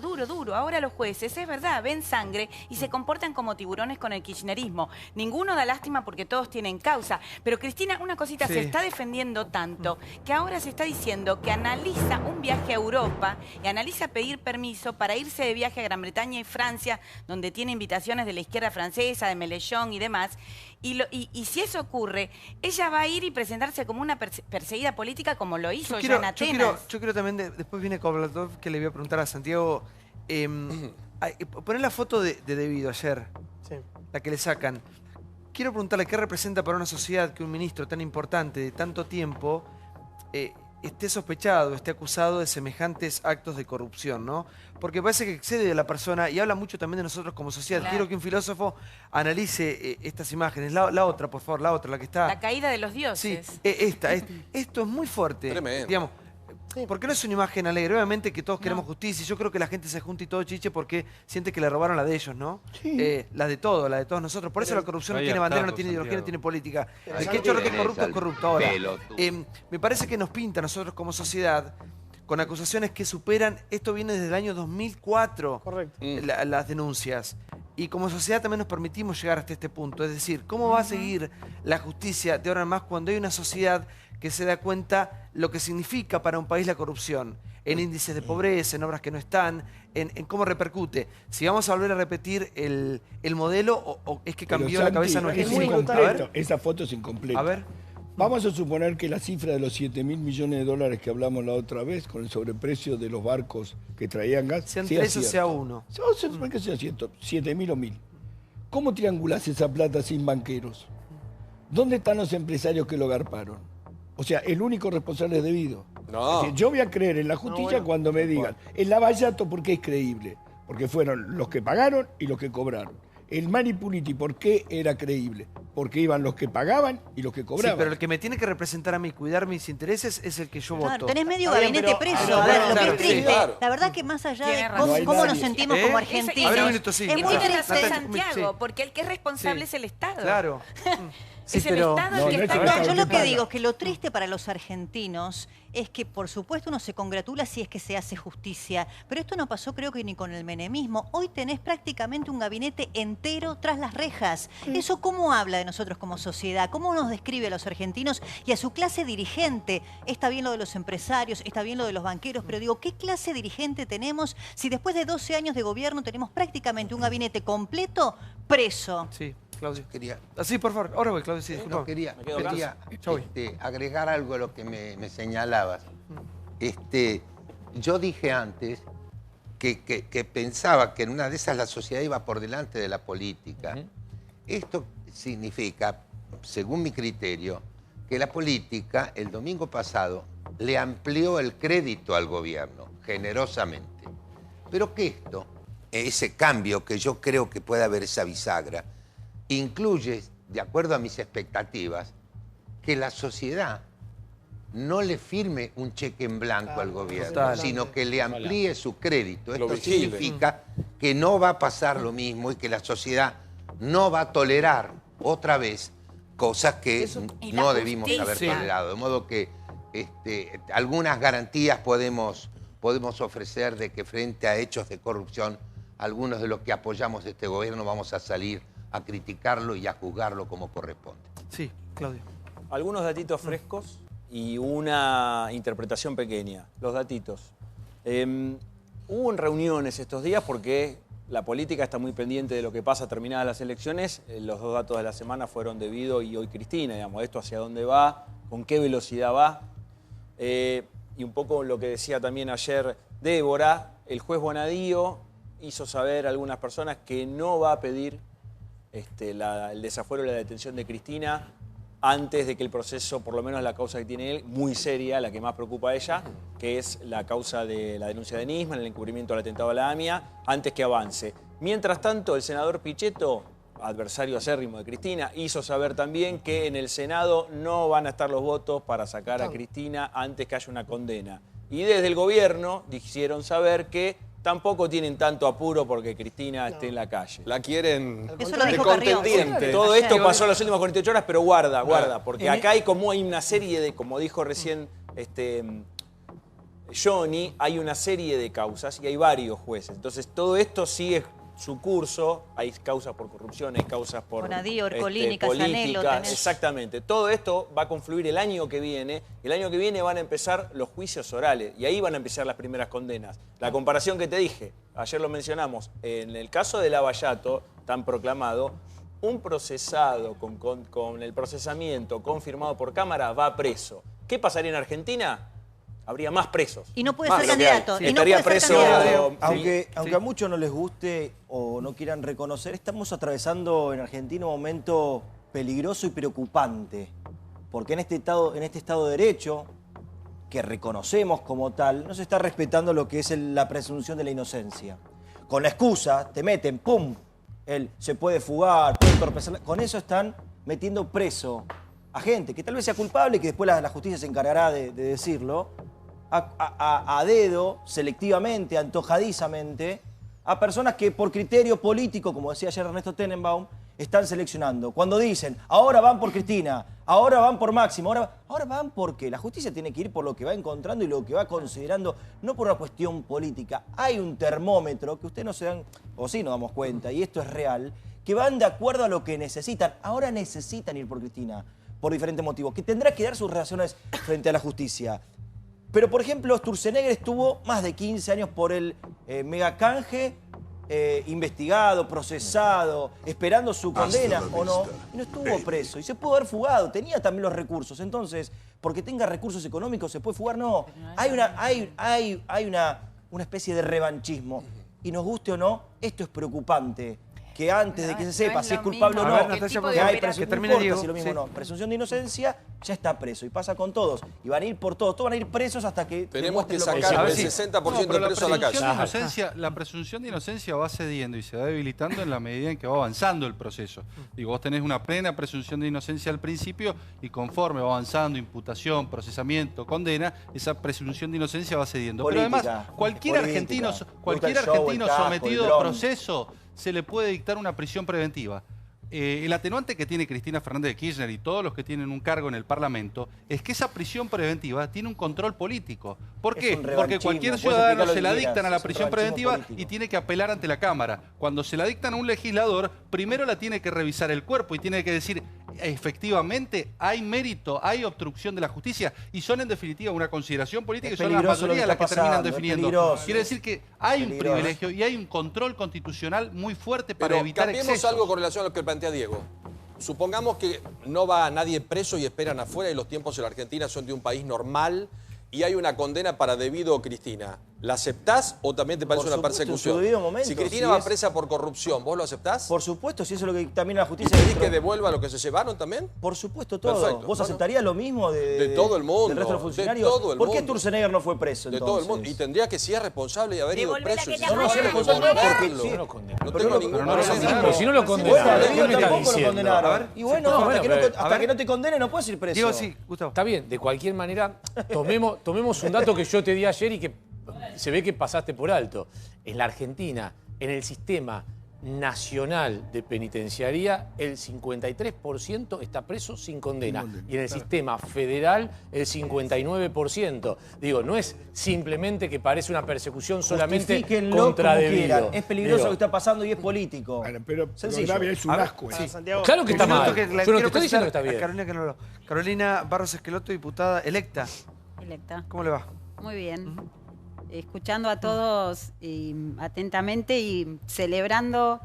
Q: ahora los jueces, es verdad, ven sangre y se comportan como tiburones con el kirchnerismo. Ninguno da lástima porque todos tienen causa. Pero Cristina, una cosita, se está defendiendo tanto que ahora se está diciendo que analiza un viaje a Europa y analiza pedir permiso para irse de viaje a Gran Bretaña y Francia, donde tiene invitaciones de la izquierda francesa, de Mélenchon y demás. Y si eso ocurre, ella va a ir y presentarse como una perseguida política como lo hizo ya en Atenas.
A: Yo quiero también, después viene Kovlatov, que le voy a preguntar a Santiago, poner la foto de Debido ayer, la que le sacan. Quiero preguntarle qué representa para una sociedad que un ministro tan importante de tanto tiempo esté sospechado, esté acusado de semejantes actos de corrupción, ¿no? Porque parece que excede de la persona y habla mucho también de nosotros como sociedad. Claro. Quiero que un filósofo analice estas imágenes. La otra, por favor, la que está...
Q: La caída de los dioses.
A: Sí, esto es muy fuerte.
O: Tremendo.
A: Digamos, porque no es una imagen alegre. Obviamente que todos queremos justicia. Yo creo que la gente se junta y todo chiche porque siente que le robaron la de ellos, ¿no? Sí. La de todos nosotros. Por eso la corrupción no tiene bandera, no tiene ideología, no tiene política. El que chorro que es corrupto es corrupto. Ahora, me parece que nos pinta a nosotros como sociedad con acusaciones que superan, esto viene desde el año 2004, correcto, las denuncias. Y como sociedad también nos permitimos llegar hasta este punto. Es decir, ¿cómo va a seguir la justicia de ahora en más cuando hay una sociedad que se da cuenta lo que significa para un país la corrupción? En índices de pobreza, en obras que no están, en cómo repercute. Si vamos a volver a repetir el modelo o es que cambió la cabeza nuestra.
C: Es incompleto. Esa foto es incompleta.
A: A ver.
C: Vamos a suponer que la cifra de los 7.000 millones de dólares que hablamos la otra vez, con el sobreprecio de los barcos que traían gas,
A: sean 3 o sea 1.
C: Vamos a suponer que sea 7.000 o 1.000. ¿Cómo triangulás esa plata sin banqueros? ¿Dónde están los empresarios que lo garparon? O sea, el único responsable es Debido.
O: No.
C: Es decir, yo voy a creer en la justicia cuando me digan. El Lavallato, ¿por qué es creíble? Porque fueron los que pagaron y los que cobraron. El Manipuliti, ¿por qué era creíble? Porque iban los que pagaban y los que cobraban.
A: Sí, pero el que me tiene que representar a mí, cuidar mis intereses, es el que yo voto.
B: Tenés medio gabinete preso. A ver, lo que es triste. La verdad que más allá de cómo nos sentimos como argentinos,
Q: es muy triste, Santiago, porque el que es responsable es el Estado.
A: Claro.
Q: Es el Estado el que está...
B: Yo lo que digo es que lo triste para los argentinos es que, por supuesto, uno se congratula si es que se hace justicia, pero esto no pasó creo que ni con el menemismo. Hoy tenés prácticamente un gabinete entero tras las rejas. ¿Eso cómo habla de nosotros como sociedad? ¿Cómo nos describe a los argentinos y a su clase dirigente? Está bien lo de los empresarios, está bien lo de los banqueros, pero digo, ¿qué clase dirigente tenemos si después de 12 años de gobierno tenemos prácticamente un gabinete completo preso?
A: Sí. Claudio.
E: Quería,
A: sí, por favor. Ahora voy, Claudio. Sí,
E: no, quería agregar algo a lo que me señalabas. Yo dije antes que pensaba que en una de esas la sociedad iba por delante de la política. Esto significa, según mi criterio, que la política el domingo pasado le amplió el crédito al gobierno, generosamente. Pero que ese cambio que yo creo que puede haber esa bisagra, incluye, de acuerdo a mis expectativas, que la sociedad no le firme un cheque en blanco al gobierno, sino que le amplíe su crédito. Esto significa que no va a pasar lo mismo y que la sociedad no va a tolerar otra vez cosas que no debimos haber tolerado. De modo que algunas garantías podemos ofrecer de que frente a hechos de corrupción, algunos de los que apoyamos este gobierno vamos a salir a criticarlo y a juzgarlo como corresponde.
A: Sí, Claudio.
R: Algunos datitos frescos. y una interpretación pequeña. Los datitos. Hubo reuniones estos días porque la política está muy pendiente de lo que pasa terminadas las elecciones. Los 2 datos de la semana fueron de Vido y hoy Cristina, digamos, esto hacia dónde va, con qué velocidad va. Y un poco lo que decía también ayer Débora, el juez Bonadío hizo saber a algunas personas que no va a pedir el desafuero y la detención de Cristina antes de que el proceso, por lo menos la causa que tiene él, muy seria, la que más preocupa a ella, que es la causa de la denuncia de Nisman, el encubrimiento del atentado a la AMIA, antes que avance. Mientras tanto, el senador Pichetto, adversario acérrimo de Cristina, hizo saber también que en el Senado no van a estar los votos para sacar a Cristina antes que haya una condena. Y desde el gobierno hicieron saber que tampoco tienen tanto apuro porque Cristina esté en la calle.
O: La quieren
R: de contendiente. Todo esto pasó en las últimas 48 horas, pero guarda, porque acá hay una serie de, como dijo recién Johnny, hay una serie de causas y hay varios jueces. Entonces todo esto sigue su curso, hay causas por corrupción, hay causas por
B: Bonadío, Ercolini, Casanello,
R: política, exactamente. Todo esto va a confluir el año que viene. El año que viene van a empezar los juicios orales y ahí van a empezar las primeras condenas. La comparación que te dije, ayer lo mencionamos, en el caso de Lavallato, tan proclamado, un procesado con el procesamiento confirmado por Cámara va preso. ¿Qué pasaría en Argentina? Habría más presos.
B: Y no puede ser candidato.
R: Estaría preso.
S: Aunque a muchos no les guste o no quieran reconocer, estamos atravesando en Argentina un momento peligroso y preocupante. Porque en este Estado de Derecho, que reconocemos como tal, no se está respetando lo que es la presunción de la inocencia. Con la excusa, te meten, ¡pum! Se puede fugar, puede entorpecer. Con eso están metiendo preso a gente que tal vez sea culpable y que después la justicia se encargará de decirlo. A dedo, selectivamente, antojadizamente, a personas que por criterio político, como decía ayer Ernesto Tenenbaum, están seleccionando. Cuando dicen, ahora van por Cristina, ahora van por Máximo, ahora van porque la justicia tiene que ir por lo que va encontrando y lo que va considerando, no por una cuestión política. Hay un termómetro que ustedes no se dan, o sí nos damos cuenta, y esto es real, que van de acuerdo a lo que necesitan. Ahora necesitan ir por Cristina, por diferentes motivos, que tendrá que dar sus razones frente a la justicia. Pero, por ejemplo, Sturzenegger estuvo más de 15 años por el megacanje, investigado, procesado, esperando su condena o no, y no estuvo preso. Y se pudo haber fugado, tenía también los recursos. Entonces, porque tenga recursos económicos, ¿se puede fugar? No. Hay una especie de revanchismo. Y nos guste o no, esto es preocupante. Que antes de que se sepa si es culpable o no, que hay presunción, no importa si lo mismo o no, presunción de inocencia, ya está preso. Y pasa con todos. Y van a ir por todos. Todos van a ir presos hasta que...
O: Tenemos que sacar el 60% de presos a la calle.
P: La presunción de inocencia va cediendo y se va debilitando en la medida en que va avanzando el proceso. Digo, vos tenés una plena presunción de inocencia al principio y conforme va avanzando, imputación, procesamiento, condena, esa presunción de inocencia va cediendo. Política, pero además, cualquier argentino sometido a proceso se le puede dictar una prisión preventiva. El atenuante que tiene Cristina Fernández de Kirchner y todos los que tienen un cargo en el Parlamento es que esa prisión preventiva tiene un control político. ¿Por qué? Porque cualquier ciudadano se la dictan a la prisión preventiva y tiene que apelar ante la Cámara. Cuando se la dictan a un legislador, primero la tiene que revisar el cuerpo y tiene que decir, efectivamente, hay mérito, hay obstrucción de la justicia y son en definitiva una consideración política y son la mayoría las que terminan definiendo. Quiere decir que hay un privilegio y hay un control constitucional muy fuerte para evitar excesos.
O: Cambiemos algo con relación a lo que plantea Diego. Supongamos que no va nadie preso y esperan afuera y los tiempos en la Argentina son de un país normal y hay una condena para debido Cristina. ¿La aceptás o también te parece una persecución? Si Cristina va presa por corrupción, ¿vos lo aceptás?
S: Por supuesto, si eso es lo que también la justicia...
O: ¿Y pedís que devuelva lo que se llevaron también?
S: Por supuesto, todo.
O: Perfecto.
S: ¿Vos aceptarías lo mismo de
O: todo el mundo?
S: ¿Del resto de los funcionarios?
O: De todo el mundo.
S: ¿Por qué Sturzenegger no fue preso entonces?
O: De todo el mundo. Y tendría que, si es responsable de haber ido preso...
S: No es responsable porque...
O: No tengo ningún...
N: Si no lo condenaron, ¿qué me estás diciendo?
S: Y bueno, hasta que no te condene no puedes ir preso.
N: Digo, sí, Gustavo. Está bien, de cualquier manera, tomemos un dato que yo te di ayer y que se ve que pasaste por alto. En la Argentina, en el sistema nacional de penitenciaría, el 53% está preso sin condena. Y en el sistema federal, el 59%. Digo, no es simplemente que parece una persecución solamente
S: Justifíquenlo
N: contra
S: como
N: debido.
S: quieran. Es peligroso
N: Digo,
S: lo que está pasando y es político.
C: Bueno, pero
S: sencillo.
C: Gaby, es un asco.
A: Sí.
N: Claro que está
A: Un minuto
N: mal.
A: que
N: Yo no te
A: quiero
N: estoy diciendo que está bien.
A: a Carolina Canolo. Carolina Barros Esqueloto, diputada electa.
T: Electa.
A: ¿Cómo le va?
T: Muy bien. Escuchando a todos atentamente y celebrando,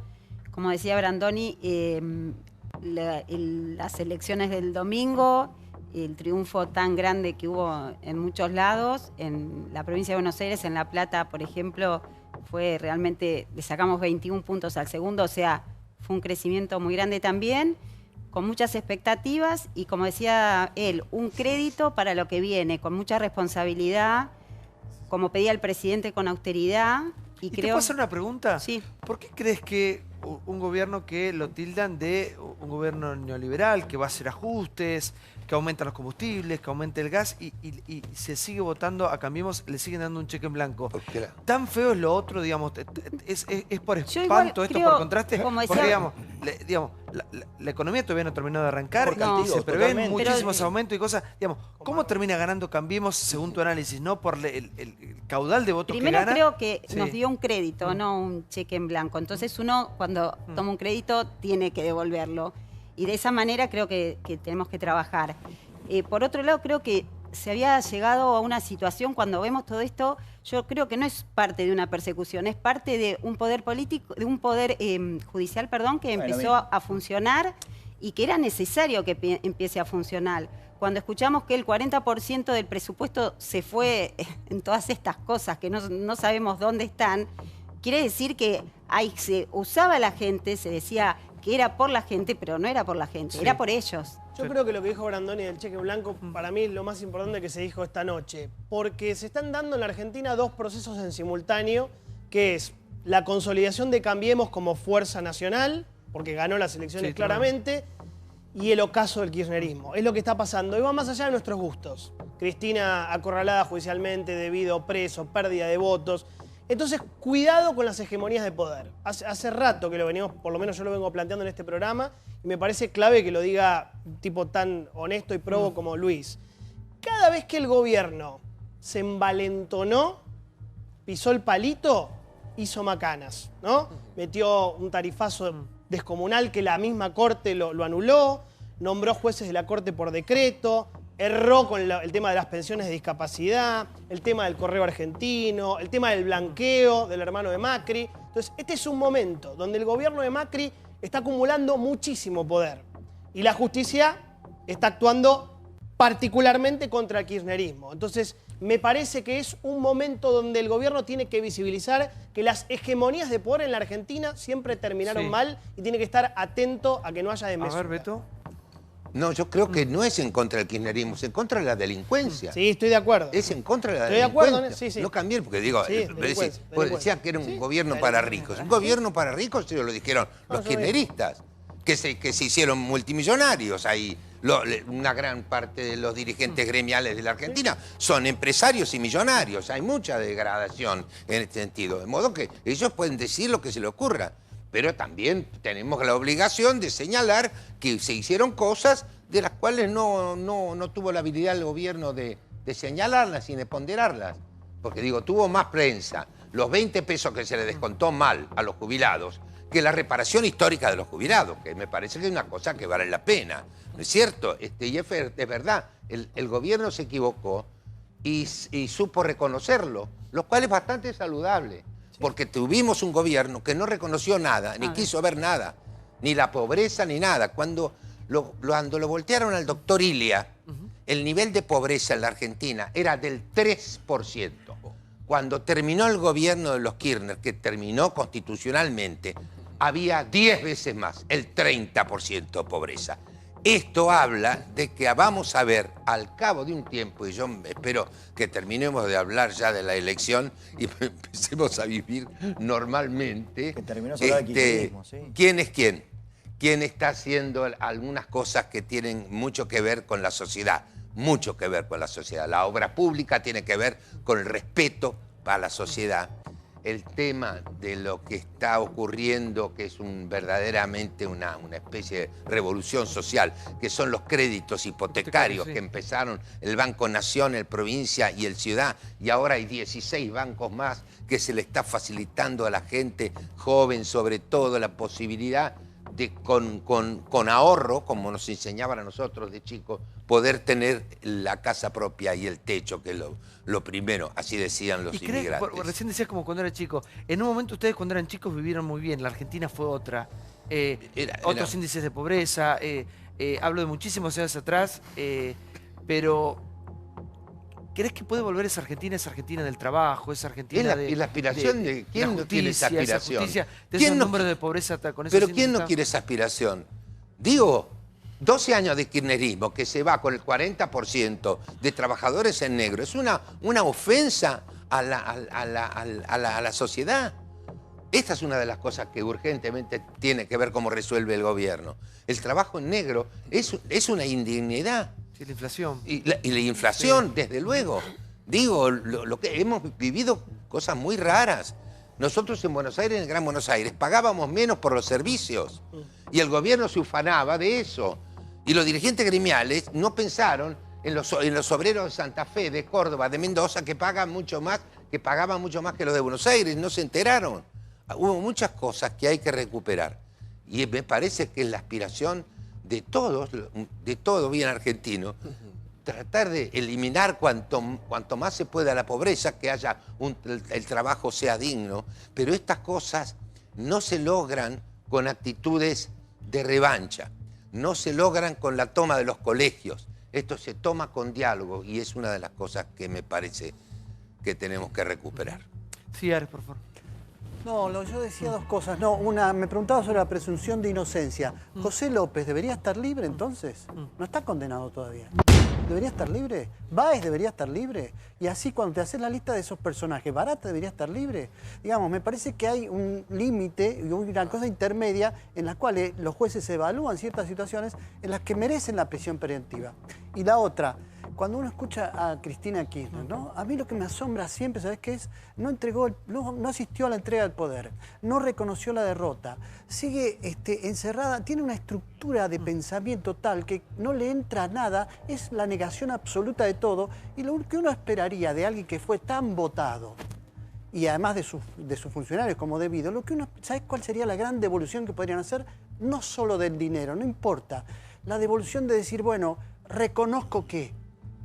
T: como decía Brandoni, las elecciones del domingo, el triunfo tan grande que hubo en muchos lados, en la provincia de Buenos Aires, en La Plata, por ejemplo, fue realmente, le sacamos 21 puntos al segundo, o sea, fue un crecimiento muy grande también, con muchas expectativas y, como decía él, un crédito para lo que viene, con mucha responsabilidad, como pedía el presidente, con austeridad. ¿Y
A: te puedo hacer una pregunta?
T: Sí.
A: ¿Por qué crees que un gobierno que lo tildan de un gobierno neoliberal, que va a hacer ajustes, que aumenta los combustibles, que aumenta el gas y se sigue votando a Cambiemos, le siguen dando un cheque en blanco? ¿Tan feo es lo otro, digamos? ¿Es por espanto esto, por contraste? Porque, digamos, la economía todavía no terminó de arrancar, se prevén muchísimos aumentos y cosas. Digamos, ¿cómo termina ganando Cambiemos según tu análisis? ¿No por el caudal de votos que gana?
T: Primero creo que nos dio un crédito, no un cheque en blanco. Entonces uno, cuando toma un crédito, tiene que devolverlo. Y de esa manera creo que tenemos que trabajar. Por otro lado, creo que se había llegado a una situación, cuando vemos todo esto, yo creo que no es parte de una persecución, es parte de un poder político, de un poder judicial, perdón, que empezó a funcionar y que era necesario que empiece a funcionar. Cuando escuchamos que el 40% del presupuesto se fue en todas estas cosas que no sabemos dónde están, quiere decir que se usaba la gente, se decía que era por la gente, pero no era por la gente, era por ellos.
L: Yo creo que lo que dijo Brandoni del cheque blanco, para mí es lo más importante que se dijo esta noche, porque se están dando en la Argentina dos procesos en simultáneo, que es la consolidación de Cambiemos como fuerza nacional, porque ganó las elecciones claramente, y el ocaso del kirchnerismo. Es lo que está pasando y va más allá de nuestros gustos. Cristina acorralada judicialmente, debido preso, pérdida de votos. Entonces, cuidado con las hegemonías de poder. Hace rato que lo venimos, por lo menos yo lo vengo planteando en este programa, y me parece clave que lo diga un tipo tan honesto y probo como Luis. Cada vez que el gobierno se envalentonó, pisó el palito, hizo macanas, ¿no? Metió un tarifazo descomunal que la misma Corte lo anuló, nombró jueces de la Corte por decreto, erró con el tema de las pensiones de discapacidad, el tema del correo argentino, el tema del blanqueo del hermano de Macri. Entonces, este es un momento donde el gobierno de Macri está acumulando muchísimo poder y la justicia está actuando particularmente contra el kirchnerismo. Entonces, me parece que es un momento donde el gobierno tiene que visibilizar que las hegemonías de poder en la Argentina siempre terminaron mal y tiene que estar atento a que no haya desmesura.
A: A ver, Beto.
E: No, yo creo que no es en contra del kirchnerismo, es en contra de la delincuencia.
L: Sí, estoy de acuerdo.
E: Es en contra de la
L: delincuencia. Estoy de acuerdo, sí, sí.
E: No cambié, porque digo,
L: Sí,
E: decía que era un gobierno para ricos. Un gobierno para ricos, sí, lo dijeron los kirchneristas, que se hicieron multimillonarios ahí. Una gran parte de los dirigentes gremiales de la Argentina son empresarios y millonarios. Hay mucha degradación en este sentido. De modo que ellos pueden decir lo que se les ocurra. Pero también tenemos la obligación de señalar que se hicieron cosas de las cuales no tuvo la habilidad el gobierno de señalarlas y de ponderarlas. Porque digo, tuvo más prensa los 20 pesos que se le descontó mal a los jubilados que la reparación histórica de los jubilados, que me parece que es una cosa que vale la pena. ¿No es cierto? Y es verdad, el gobierno se equivocó y supo reconocerlo, lo cual es bastante saludable. Porque tuvimos un gobierno que no reconoció nada, ni quiso ver nada, ni la pobreza, ni nada. Cuando lo voltearon al doctor Ilia, el nivel de pobreza en la Argentina era del 3%. Cuando terminó el gobierno de los Kirchner, que terminó constitucionalmente, había 10 veces más, el 30% de pobreza. Esto habla de que vamos a ver al cabo de un tiempo, y yo espero que terminemos de hablar ya de la elección y empecemos a vivir normalmente.
S: Que terminó de hablar de kirchnerismo, sí.
E: ¿Quién es quién? ¿Quién está haciendo algunas cosas que tienen mucho que ver con la sociedad? Mucho que ver con la sociedad. La obra pública tiene que ver con el respeto a la sociedad. el tema de lo que está ocurriendo, que es verdaderamente una especie de revolución social, que son los créditos hipotecarios que empezaron el Banco Nación, el Provincia y el Ciudad, y ahora hay 16 bancos más que se le está facilitando a la gente joven, sobre todo, la posibilidad de con ahorro, como nos enseñaban a nosotros de chicos, poder tener la casa propia y el techo, que es lo primero, así decían los inmigrantes.
A: Recién decías como cuando era chico. En un momento ustedes cuando eran chicos vivieron muy bien, la Argentina fue otra. Otros índices de pobreza, hablo de muchísimos años atrás, pero ¿crees que puede volver esa Argentina del trabajo, esa Argentina
E: ¿Y la aspiración de quién no quiere esa aspiración?
A: ¿Quién no número de pobreza con
E: Pero ¿quién no quiere esa aspiración? Digo, 12 años de kirchnerismo que se va con el 40% de trabajadores en negro. Es una ofensa a la sociedad. Esta es una de las cosas que urgentemente tiene que ver cómo resuelve el gobierno. El trabajo en negro es una indignidad.
A: Sí, la inflación.
E: Y la inflación, desde luego. Digo, lo que hemos vivido cosas muy raras. Nosotros en Buenos Aires, en el Gran Buenos Aires, pagábamos menos por los servicios. Y el gobierno se ufanaba de eso. Y los dirigentes gremiales no pensaron en los obreros de Santa Fe, de Córdoba, de Mendoza, que pagaban mucho más que los de Buenos Aires. No se enteraron. Hubo muchas cosas que hay que recuperar. Y me parece que es la aspiración de todos, de todo bien argentino, tratar de eliminar cuanto más se pueda la pobreza, que haya el trabajo sea digno, pero estas cosas no se logran con actitudes de revancha, no se logran con la toma de los colegios, esto se toma con diálogo y es una de las cosas que me parece que tenemos que recuperar.
A: Sí, Ares, por favor.
M: No, yo decía dos cosas. No, una, me preguntaba sobre la presunción de inocencia. ¿José López debería estar libre entonces? No está condenado todavía. ¿Debería estar libre? ¿Báez debería estar libre? Y así cuando te haces la lista de esos personajes, ¿Barata debería estar libre? Digamos, me parece que hay un límite y una cosa intermedia en la cual los jueces evalúan ciertas situaciones en las que merecen la prisión preventiva. Y la otra, cuando uno escucha a Cristina Kirchner, ¿no? A mí lo que me asombra siempre, ¿sabes qué es? No asistió a la entrega del poder, no reconoció la derrota, sigue encerrada, tiene una estructura de pensamiento tal que no le entra nada, es la negación absoluta de todo, y lo que uno esperaría de alguien que fue tan votado, y además de sus funcionarios como debido, ¿sabes cuál sería la gran devolución que podrían hacer? No solo del dinero, no importa, la devolución de decir, bueno, reconozco que,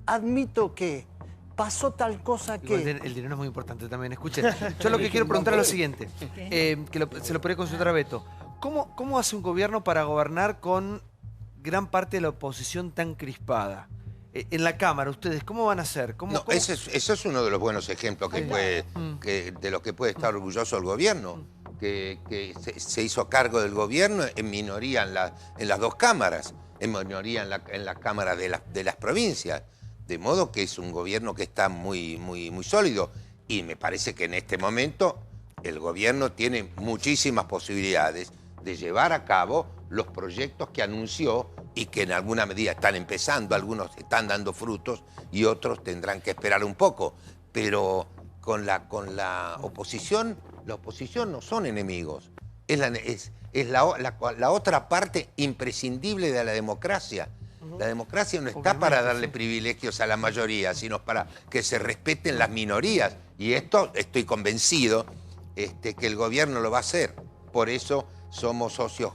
M: admito que pasó tal cosa que...
A: Igual el dinero es muy importante también. Escuchen, yo lo que quiero preguntar es lo siguiente, se lo podría consultar a Beto. ¿Cómo hace un gobierno para gobernar con gran parte de la oposición tan crispada? En la Cámara, ustedes, ¿cómo van a hacer?
E: Eso es uno de los buenos ejemplos de lo que puede estar orgulloso el gobierno, que se hizo cargo del gobierno en minoría en las dos cámaras, en minoría en la Cámara de las provincias. De modo que es un gobierno que está muy sólido. Y me parece que en este momento el gobierno tiene muchísimas posibilidades de llevar a cabo los proyectos que anunció y que en alguna medida están empezando. Algunos están dando frutos y otros tendrán que esperar un poco. Pero con la oposición no son enemigos. Es la otra parte imprescindible de la democracia. La democracia no está para darle privilegios a la mayoría, sino para que se respeten las minorías. Y esto estoy convencido que el gobierno lo va a hacer. Por eso somos socios,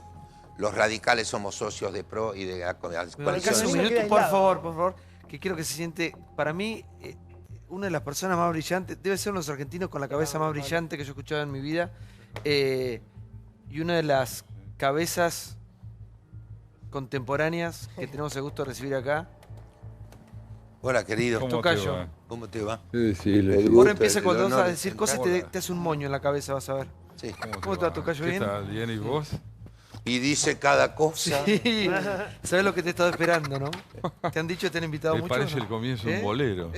E: los radicales somos socios de PRO y de la coalición.
A: Un minuto, por favor, que quiero que se siente, para mí, una de las personas más brillantes, debe ser uno de los argentinos con la cabeza más brillante que yo he escuchado en mi vida, y una de las cabezas contemporáneas que tenemos el gusto de recibir acá.
E: Hola, querido.
A: Tocayo.
E: ¿Cómo te va?
A: Ahora empieza cuando vas a decir cosas, te hace un moño en la cabeza, vas a ver.
E: Sí.
A: ¿Cómo te va, Tocayo? ¿Bien?
U: ¿Qué tal? ¿Bien? ¿Y vos?
E: Y dice cada cosa.
A: Sí. ¿Sabes lo que te he estado esperando, no? ¿Te han dicho, te han invitado mucho?
U: Me parece el comienzo de un bolero.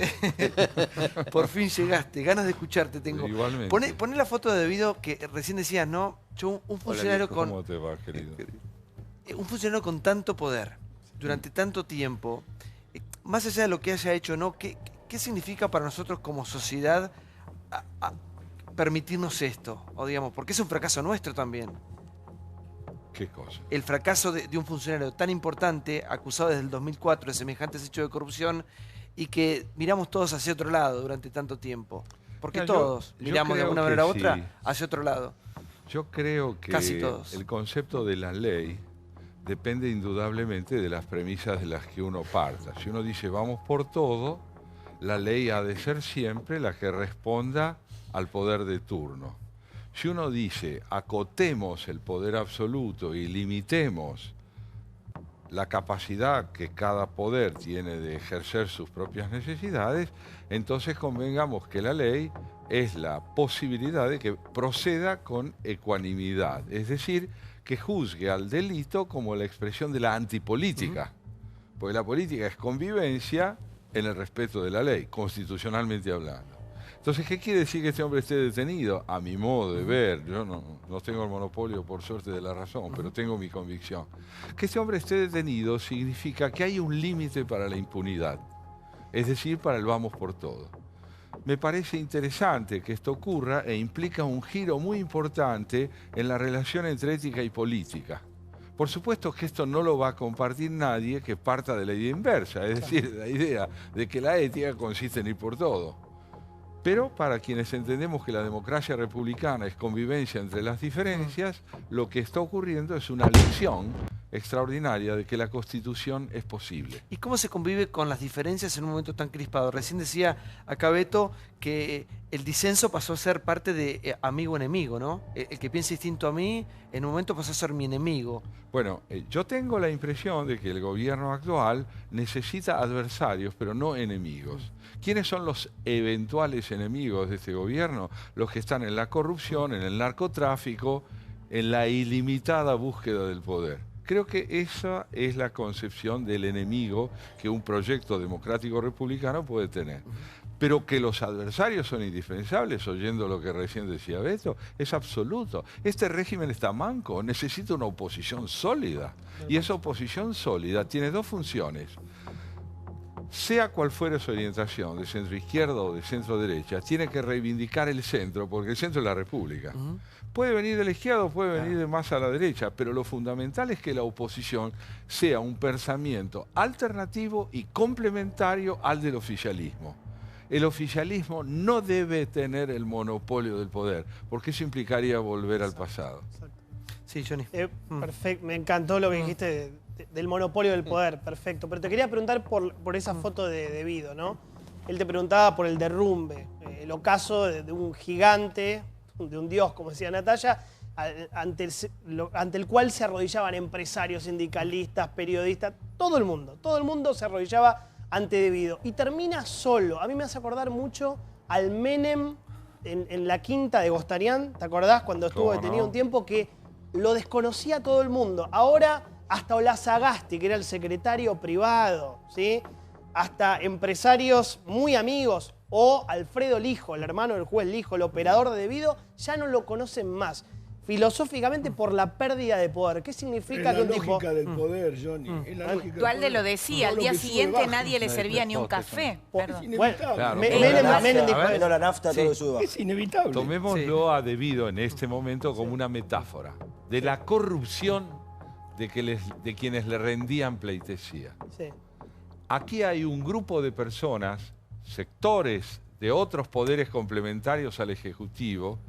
A: Por fin llegaste, ganas de escucharte tengo.
U: Igualmente.
A: Poné la foto de Debido que recién decías, ¿no? Yo, un funcionario con...
U: ¿Cómo te va, querido?
A: Un funcionario con tanto poder, durante tanto tiempo, más allá de lo que haya hecho, ¿no? ¿Qué significa para nosotros como sociedad permitirnos esto? O digamos, porque es un fracaso nuestro también.
U: ¿Qué cosa?
A: El fracaso de un funcionario tan importante, acusado desde el 2004 de semejantes hechos de corrupción, y que miramos todos hacia otro lado durante tanto tiempo. Porque todos miramos de alguna manera u otra hacia otro lado.
U: Yo creo que
A: casi todos.
U: El concepto de la ley depende indudablemente de las premisas de las que uno parta. Si uno dice vamos por todo, la ley ha de ser siempre la que responda al poder de turno. Si uno dice acotemos el poder absoluto y limitemos la capacidad que cada poder tiene de ejercer sus propias necesidades, entonces convengamos que la ley es la posibilidad de que proceda con ecuanimidad, es decir, que juzgue al delito como la expresión de la antipolítica, porque la política es convivencia en el respeto de la ley, constitucionalmente hablando. Entonces, ¿qué quiere decir que este hombre esté detenido? A mi modo de ver, yo no tengo el monopolio, por suerte, de la razón, pero tengo mi convicción. Que este hombre esté detenido significa que hay un límite para la impunidad, es decir, para el vamos por todo. Me parece interesante que esto ocurra e implica un giro muy importante en la relación entre ética y política. Por supuesto que esto no lo va a compartir nadie que parta de la idea inversa, es decir, la idea de que la ética consiste en ir por todo. Pero para quienes entendemos que la democracia republicana es convivencia entre las diferencias, lo que está ocurriendo es una lección extraordinaria de que la Constitución es posible.
A: ¿Y cómo se convive con las diferencias en un momento tan crispado? Recién decía acá Beto que el disenso pasó a ser parte de amigo-enemigo, ¿no? El que piensa distinto a mí, en un momento pasó a ser mi enemigo.
U: Bueno, yo tengo la impresión de que el gobierno actual necesita adversarios, pero no enemigos. ¿Quiénes son los eventuales enemigos de este gobierno? Los que están en la corrupción, en el narcotráfico, en la ilimitada búsqueda del poder. Creo que esa es la concepción del enemigo que un proyecto democrático republicano puede tener. Pero que los adversarios son indispensables, oyendo lo que recién decía Beto, es absoluto. Este régimen está manco, necesita una oposición sólida. Y esa oposición sólida tiene dos funciones. Sea cual fuere su orientación, de centro izquierda o de centro derecha, tiene que reivindicar el centro, porque el centro es la República. Puede venir de la izquierda o puede venir de más a la derecha, pero lo fundamental es que la oposición sea un pensamiento alternativo y complementario al del oficialismo. El oficialismo no debe tener el monopolio del poder, porque eso implicaría volver al pasado.
A: Sí, Johnny.
L: Perfecto, me encantó lo que dijiste del monopolio del poder, perfecto. Pero te quería preguntar por esa foto de Vido, ¿no? Él te preguntaba por el derrumbe, el ocaso de un gigante, de un dios, como decía Natalia, ante el cual se arrodillaban empresarios, sindicalistas, periodistas, todo el mundo se arrodillaba ante Vido. Y termina solo. A mí me hace acordar mucho al Menem en la quinta de Gostarián, ¿te acordás? Cuando estuvo detenido un tiempo, que lo desconocía todo el mundo. Ahora hasta Olazagasti, que era el secretario privado, ¿sí? Hasta empresarios muy amigos, o Alfredo Lijo, el hermano del juez Lijo, el operador de Vido, ya no lo conocen más. Filosóficamente por la pérdida de poder. ¿Qué significa que un tipo...
C: Es la lógica del poder, Johnny. Es la lógica
Q: Dualde lo decía, al día siguiente nadie le servía ni un café.
C: Es inevitable.
U: Claro,
C: Menem la nafta, todo sube. Es inevitable.
U: Tomémoslo a Debido en este momento como una metáfora de la corrupción de quienes le rendían pleitesía. Aquí hay un grupo de personas, sectores de otros poderes complementarios al Ejecutivo,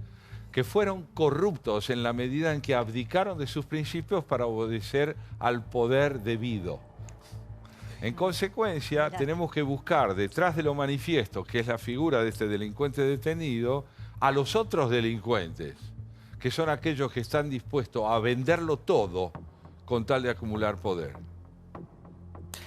U: que fueron corruptos en la medida en que abdicaron de sus principios para obedecer al poder debido. En consecuencia, tenemos que buscar detrás de lo manifiesto, que es la figura de este delincuente detenido, a los otros delincuentes, que son aquellos que están dispuestos a venderlo todo con tal de acumular poder.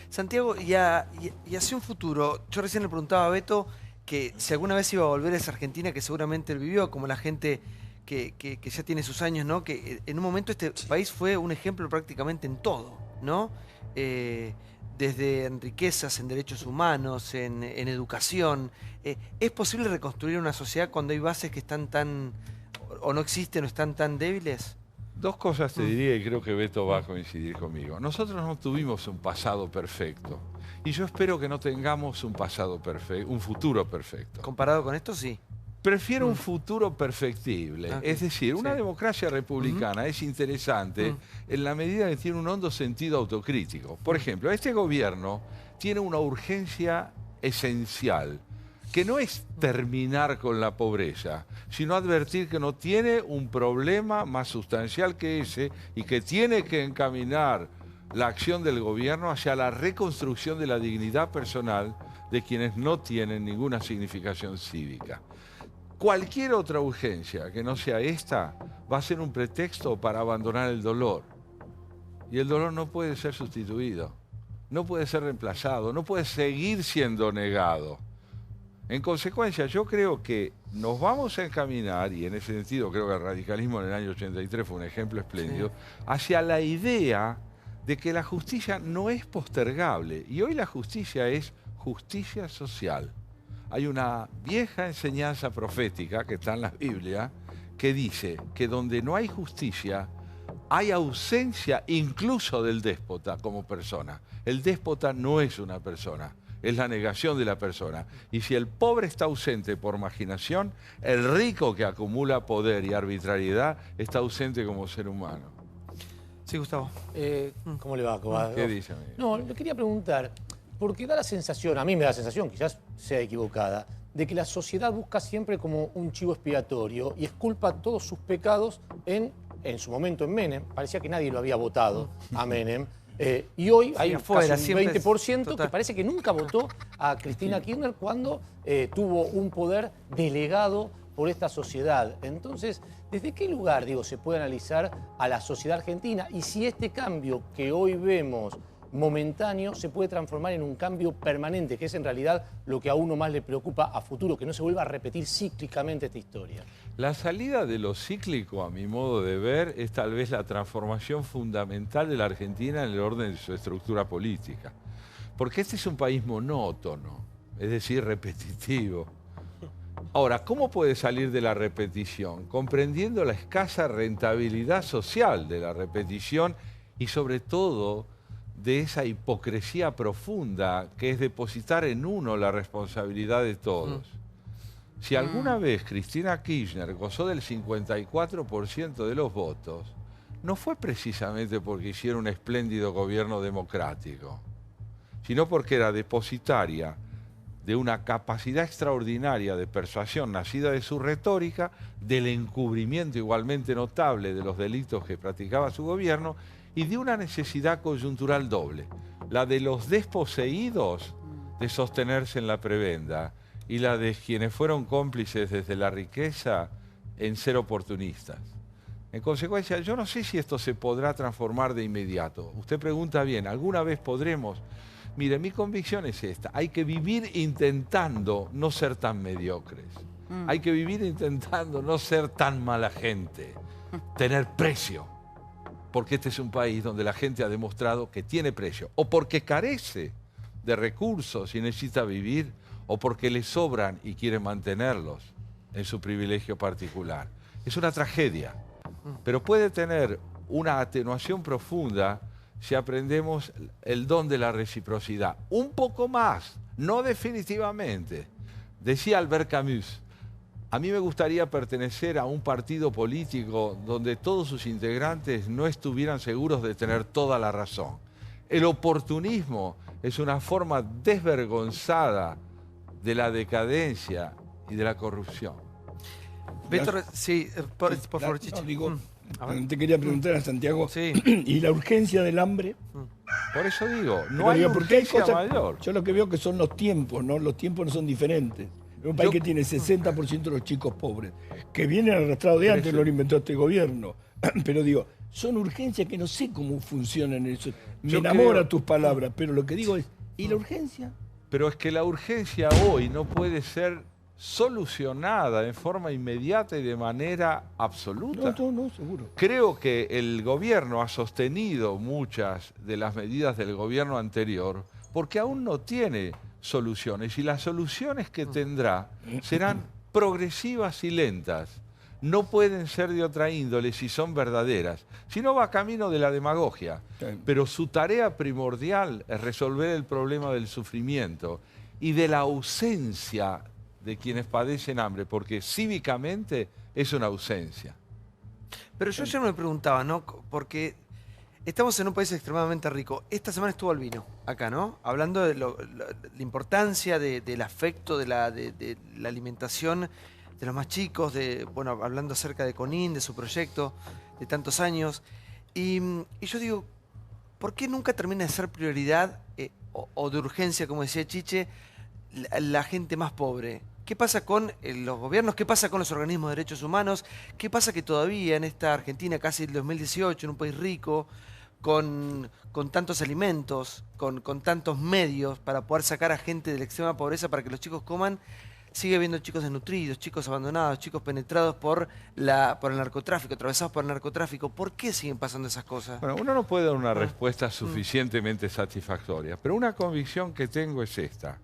A: Santiago, y hacia un futuro, yo recién le preguntaba a Beto que si alguna vez iba a volver a esa Argentina que seguramente él vivió, como la gente que ya tiene sus años, ¿no? Que en un momento este país fue un ejemplo prácticamente en todo, ¿no? Desde en riquezas, en derechos humanos, en educación. ¿Es posible reconstruir una sociedad cuando hay bases que están tan, o no existen o están tan débiles?
U: Dos cosas te diría y creo que Beto va a coincidir conmigo. Nosotros no tuvimos un pasado perfecto y yo espero que no tengamos un pasado perfecto, un futuro perfecto.
A: ¿Comparado con esto, sí?
U: Prefiero un futuro perfectible.
A: Ok,
U: Es decir, una
A: sí.
U: democracia republicana es interesante en la medida que tiene un hondo sentido autocrítico. Por ejemplo, este gobierno tiene una urgencia esencial, que no es terminar con la pobreza, sino advertir que no tiene un problema más sustancial que ese y que tiene que encaminar la acción del gobierno hacia la reconstrucción de la dignidad personal de quienes no tienen ninguna significación cívica. Cualquier otra urgencia que no sea esta va a ser un pretexto para abandonar el dolor. Y el dolor no puede ser sustituido, no puede ser reemplazado, no puede seguir siendo negado. En consecuencia, yo creo que nos vamos a encaminar, y en ese sentido creo que el radicalismo en el año 83 fue un ejemplo espléndido, hacia la idea de que la justicia no es postergable. Y hoy la justicia es justicia social. Hay una vieja enseñanza profética que está en la Biblia que dice que donde no hay justicia hay ausencia incluso del déspota como persona. El déspota no es una persona, es la negación de la persona. Y si el pobre está ausente por marginación, el rico que acumula poder y arbitrariedad está ausente como ser humano.
A: Sí, Gustavo.
N: ¿Cómo le va, Cobado?
U: ¿Qué dice, amigo?
N: No, le quería preguntar, porque da la sensación, a mí me da la sensación, quizás sea equivocada, de que la sociedad busca siempre como un chivo expiatorio y exculpa todos sus pecados en su momento en Menem. Parecía que nadie lo había votado a Menem. Y hoy hay
A: afuera,
N: casi un 20%
A: total.
N: que parece que nunca votó a Cristina Kirchner cuando tuvo un poder delegado por esta sociedad. Entonces, ¿desde qué lugar, digo, se puede analizar a la sociedad argentina? Y si este cambio que hoy vemos momentáneo se puede transformar en un cambio permanente, que es en realidad lo que a uno más le preocupa a futuro, que no se vuelva a repetir cíclicamente esta historia.
U: La salida de lo cíclico, a mi modo de ver, es tal vez la transformación fundamental de la Argentina en el orden de su estructura política. Porque este es un país monótono, es decir, repetitivo. Ahora, ¿cómo puede salir de la repetición? Comprendiendo la escasa rentabilidad social de la repetición y sobre todo de esa hipocresía profunda que es depositar en uno la responsabilidad de todos. Si alguna vez Cristina Kirchner gozó del 54% de los votos, no fue precisamente porque hiciera un espléndido gobierno democrático, sino porque era depositaria de una capacidad extraordinaria de persuasión nacida de su retórica, del encubrimiento igualmente notable de los delitos que practicaba su gobierno y de una necesidad coyuntural doble, la de los desposeídos de sostenerse en la prebenda y la de quienes fueron cómplices desde la riqueza en ser oportunistas. En consecuencia, yo no sé si esto se podrá transformar de inmediato. Usted pregunta bien, ¿alguna vez podremos? Mire, mi convicción es esta, hay que vivir intentando no ser tan mediocres. Hay que vivir intentando no ser tan mala gente, tener precio. Porque este es un país donde la gente ha demostrado que tiene precio, o porque carece de recursos y necesita vivir, o porque le sobran y quiere mantenerlos en su privilegio particular. Es una tragedia, pero puede tener una atenuación profunda si aprendemos el don de la reciprocidad. Un poco más, no definitivamente. Decía Albert Camus, a mí me gustaría pertenecer a un partido político donde todos sus integrantes no estuvieran seguros de tener toda la razón. El oportunismo es una forma desvergonzada de la decadencia y de la corrupción.
A: Víctor, sí, por favor, Chicho.
C: No, digo, te quería preguntar a Santiago, ¿y la urgencia del hambre?
U: Por eso digo, no hay urgencia mayor.
C: Yo lo que veo que son los tiempos, ¿no? Los tiempos no son diferentes. Es un país que tiene 60% de los chicos pobres, que vienen arrastrados de antes, no lo inventó este gobierno. Pero digo, son urgencias que no sé cómo funcionan eso. Me enamora tus palabras, pero lo que digo es, ¿y la urgencia?
U: Pero es que la urgencia hoy no puede ser solucionada en forma inmediata y de manera absoluta.
C: No, seguro.
U: Creo que el gobierno ha sostenido muchas de las medidas del gobierno anterior porque aún no tiene soluciones y las soluciones que tendrá serán progresivas y lentas. No pueden ser de otra índole si son verdaderas, si no va camino de la demagogia. Pero su tarea primordial es resolver el problema del sufrimiento y de la ausencia de quienes padecen hambre, porque cívicamente es una ausencia.
A: Pero yo ayer me preguntaba, ¿no? Porque estamos en un país extremadamente rico. Esta semana estuvo Albino acá, ¿no? Hablando de la importancia del afecto, de la alimentación de los más chicos, bueno, hablando acerca de Conin, de su proyecto de tantos años. Y yo digo, ¿por qué nunca termina de ser prioridad o de urgencia, como decía Chiche, la gente más pobre? ¿Qué pasa con los gobiernos? ¿Qué pasa con los organismos de derechos humanos? ¿Qué pasa que todavía en esta Argentina, casi el 2018, en un país rico, con tantos alimentos, con tantos medios para poder sacar a gente de la extrema pobreza para que los chicos coman, sigue habiendo chicos desnutridos, chicos abandonados, chicos penetrados por el narcotráfico, atravesados por el narcotráfico? ¿Por qué siguen pasando esas cosas?
U: Bueno, uno no puede dar una respuesta suficientemente satisfactoria, pero una convicción que tengo es esta.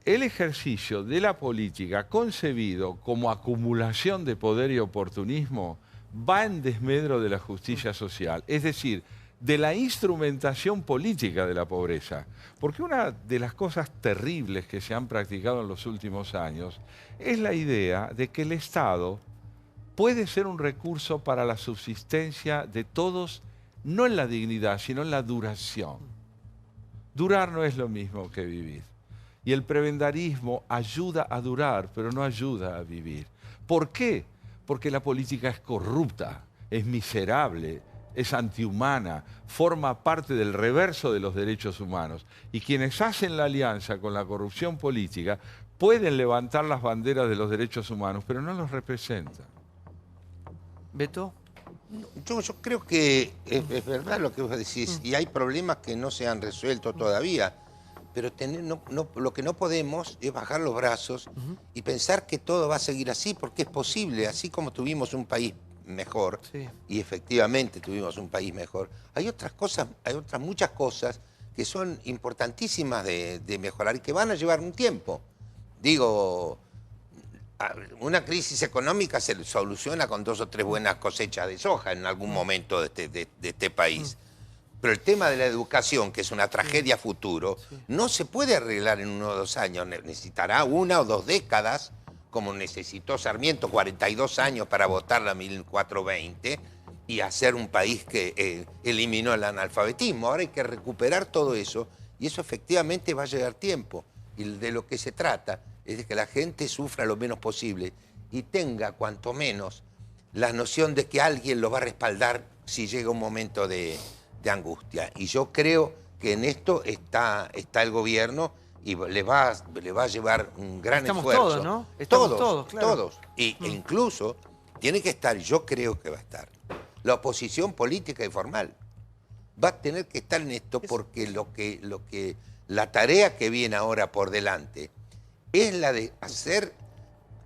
U: El ejercicio de la política concebido como acumulación de poder y oportunismo va en desmedro de la justicia social, es decir, de la instrumentación política de la pobreza. Porque una de las cosas terribles que se han practicado en los últimos años es la idea de que el Estado puede ser un recurso para la subsistencia de todos, no en la dignidad, sino en la duración. Durar no es lo mismo que vivir. Y el prebendarismo ayuda a durar, pero no ayuda a vivir. ¿Por qué? Porque la política es corrupta, es miserable, es antihumana, forma parte del reverso de los derechos humanos. Y quienes hacen la alianza con la corrupción política pueden levantar las banderas de los derechos humanos, pero no los representan.
A: ¿Beto?
E: Yo creo que es verdad lo que vos decís, y hay problemas que no se han resuelto todavía. Pero lo que no podemos es bajar los brazos y pensar que todo va a seguir así, porque es posible, así como tuvimos un país mejor, y efectivamente tuvimos un país mejor, hay otras cosas, muchas cosas que son importantísimas de mejorar y que van a llevar un tiempo. Digo, una crisis económica se soluciona con 2 o 3 buenas cosechas de soja en algún momento de este país. Pero el tema de la educación, que es una tragedia futuro, no se puede arreglar en 1 o 2 años. Necesitará 1 o 2 décadas, como necesitó Sarmiento, 42 años para votar la 1420 y hacer un país que eliminó el analfabetismo. Ahora hay que recuperar todo eso y eso efectivamente va a llevar tiempo. Y de lo que se trata es de que la gente sufra lo menos posible y tenga cuanto menos la noción de que alguien lo va a respaldar si llega un momento de angustia. Y yo creo que en esto está el gobierno y le va a llevar un gran esfuerzo.
A: Todos, ¿no? Estamos todos, claro.
E: Todos. E incluso tiene que estar, yo creo que va a estar, la oposición política y formal. Va a tener que estar en esto porque la tarea que viene ahora por delante es la de hacer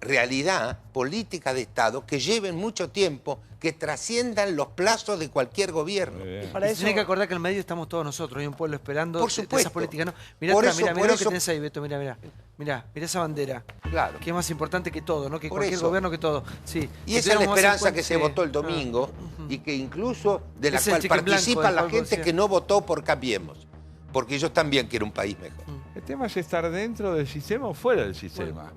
E: realidad política de Estado que lleven mucho tiempo, que trasciendan los plazos de cualquier gobierno.
A: Para eso tiene que acordar que en el medio estamos todos nosotros, hay un pueblo esperando
E: por supuesto.
A: De esas políticas, ¿no? Mirá lo que tenés ahí, Beto, mirá esa bandera.
E: Claro.
A: Que es más importante que todo, ¿no? Que cualquier gobierno, que todo. Sí.
E: Y esa es la esperanza que se votó el domingo y que incluso de la cual participa la gente que no votó por Cambiemos. Porque ellos también quieren un país mejor.
U: El tema es estar dentro del sistema o fuera del sistema.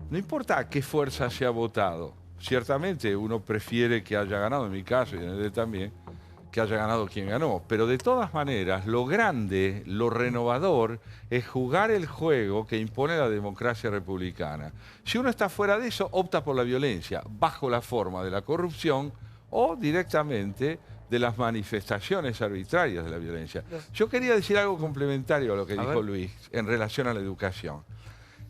U: No importa a qué fuerza se ha votado. Ciertamente uno prefiere que haya ganado, en mi caso y en el de también, que haya ganado quien ganó. Pero de todas maneras, lo grande, lo renovador, es jugar el juego que impone la democracia republicana. Si uno está fuera de eso, opta por la violencia, bajo la forma de la corrupción o directamente de las manifestaciones arbitrarias de la violencia. Yo quería decir algo complementario a lo que dijo Luis en relación a la educación.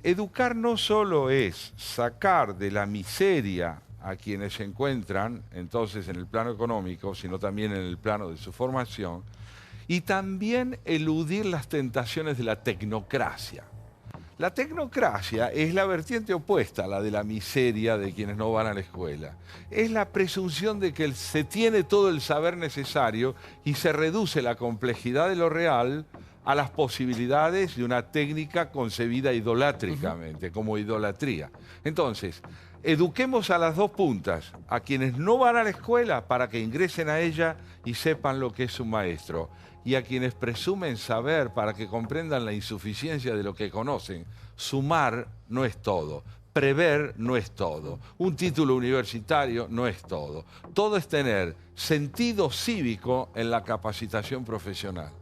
U: Educar no solo es sacar de la miseria a quienes se encuentran entonces en el plano económico, sino también en el plano de su formación, y también eludir las tentaciones de la tecnocracia. La tecnocracia es la vertiente opuesta a la de la miseria de quienes no van a la escuela. Es la presunción de que se tiene todo el saber necesario y se reduce la complejidad de lo real a las posibilidades de una técnica concebida idolátricamente, como idolatría. Entonces, eduquemos a las dos puntas, a quienes no van a la escuela para que ingresen a ella y sepan lo que es un maestro. y a quienes presumen saber para que comprendan la insuficiencia de lo que conocen. Sumar no es todo. Prever no es todo. Un título universitario no es todo. Todo es tener sentido cívico en la capacitación profesional.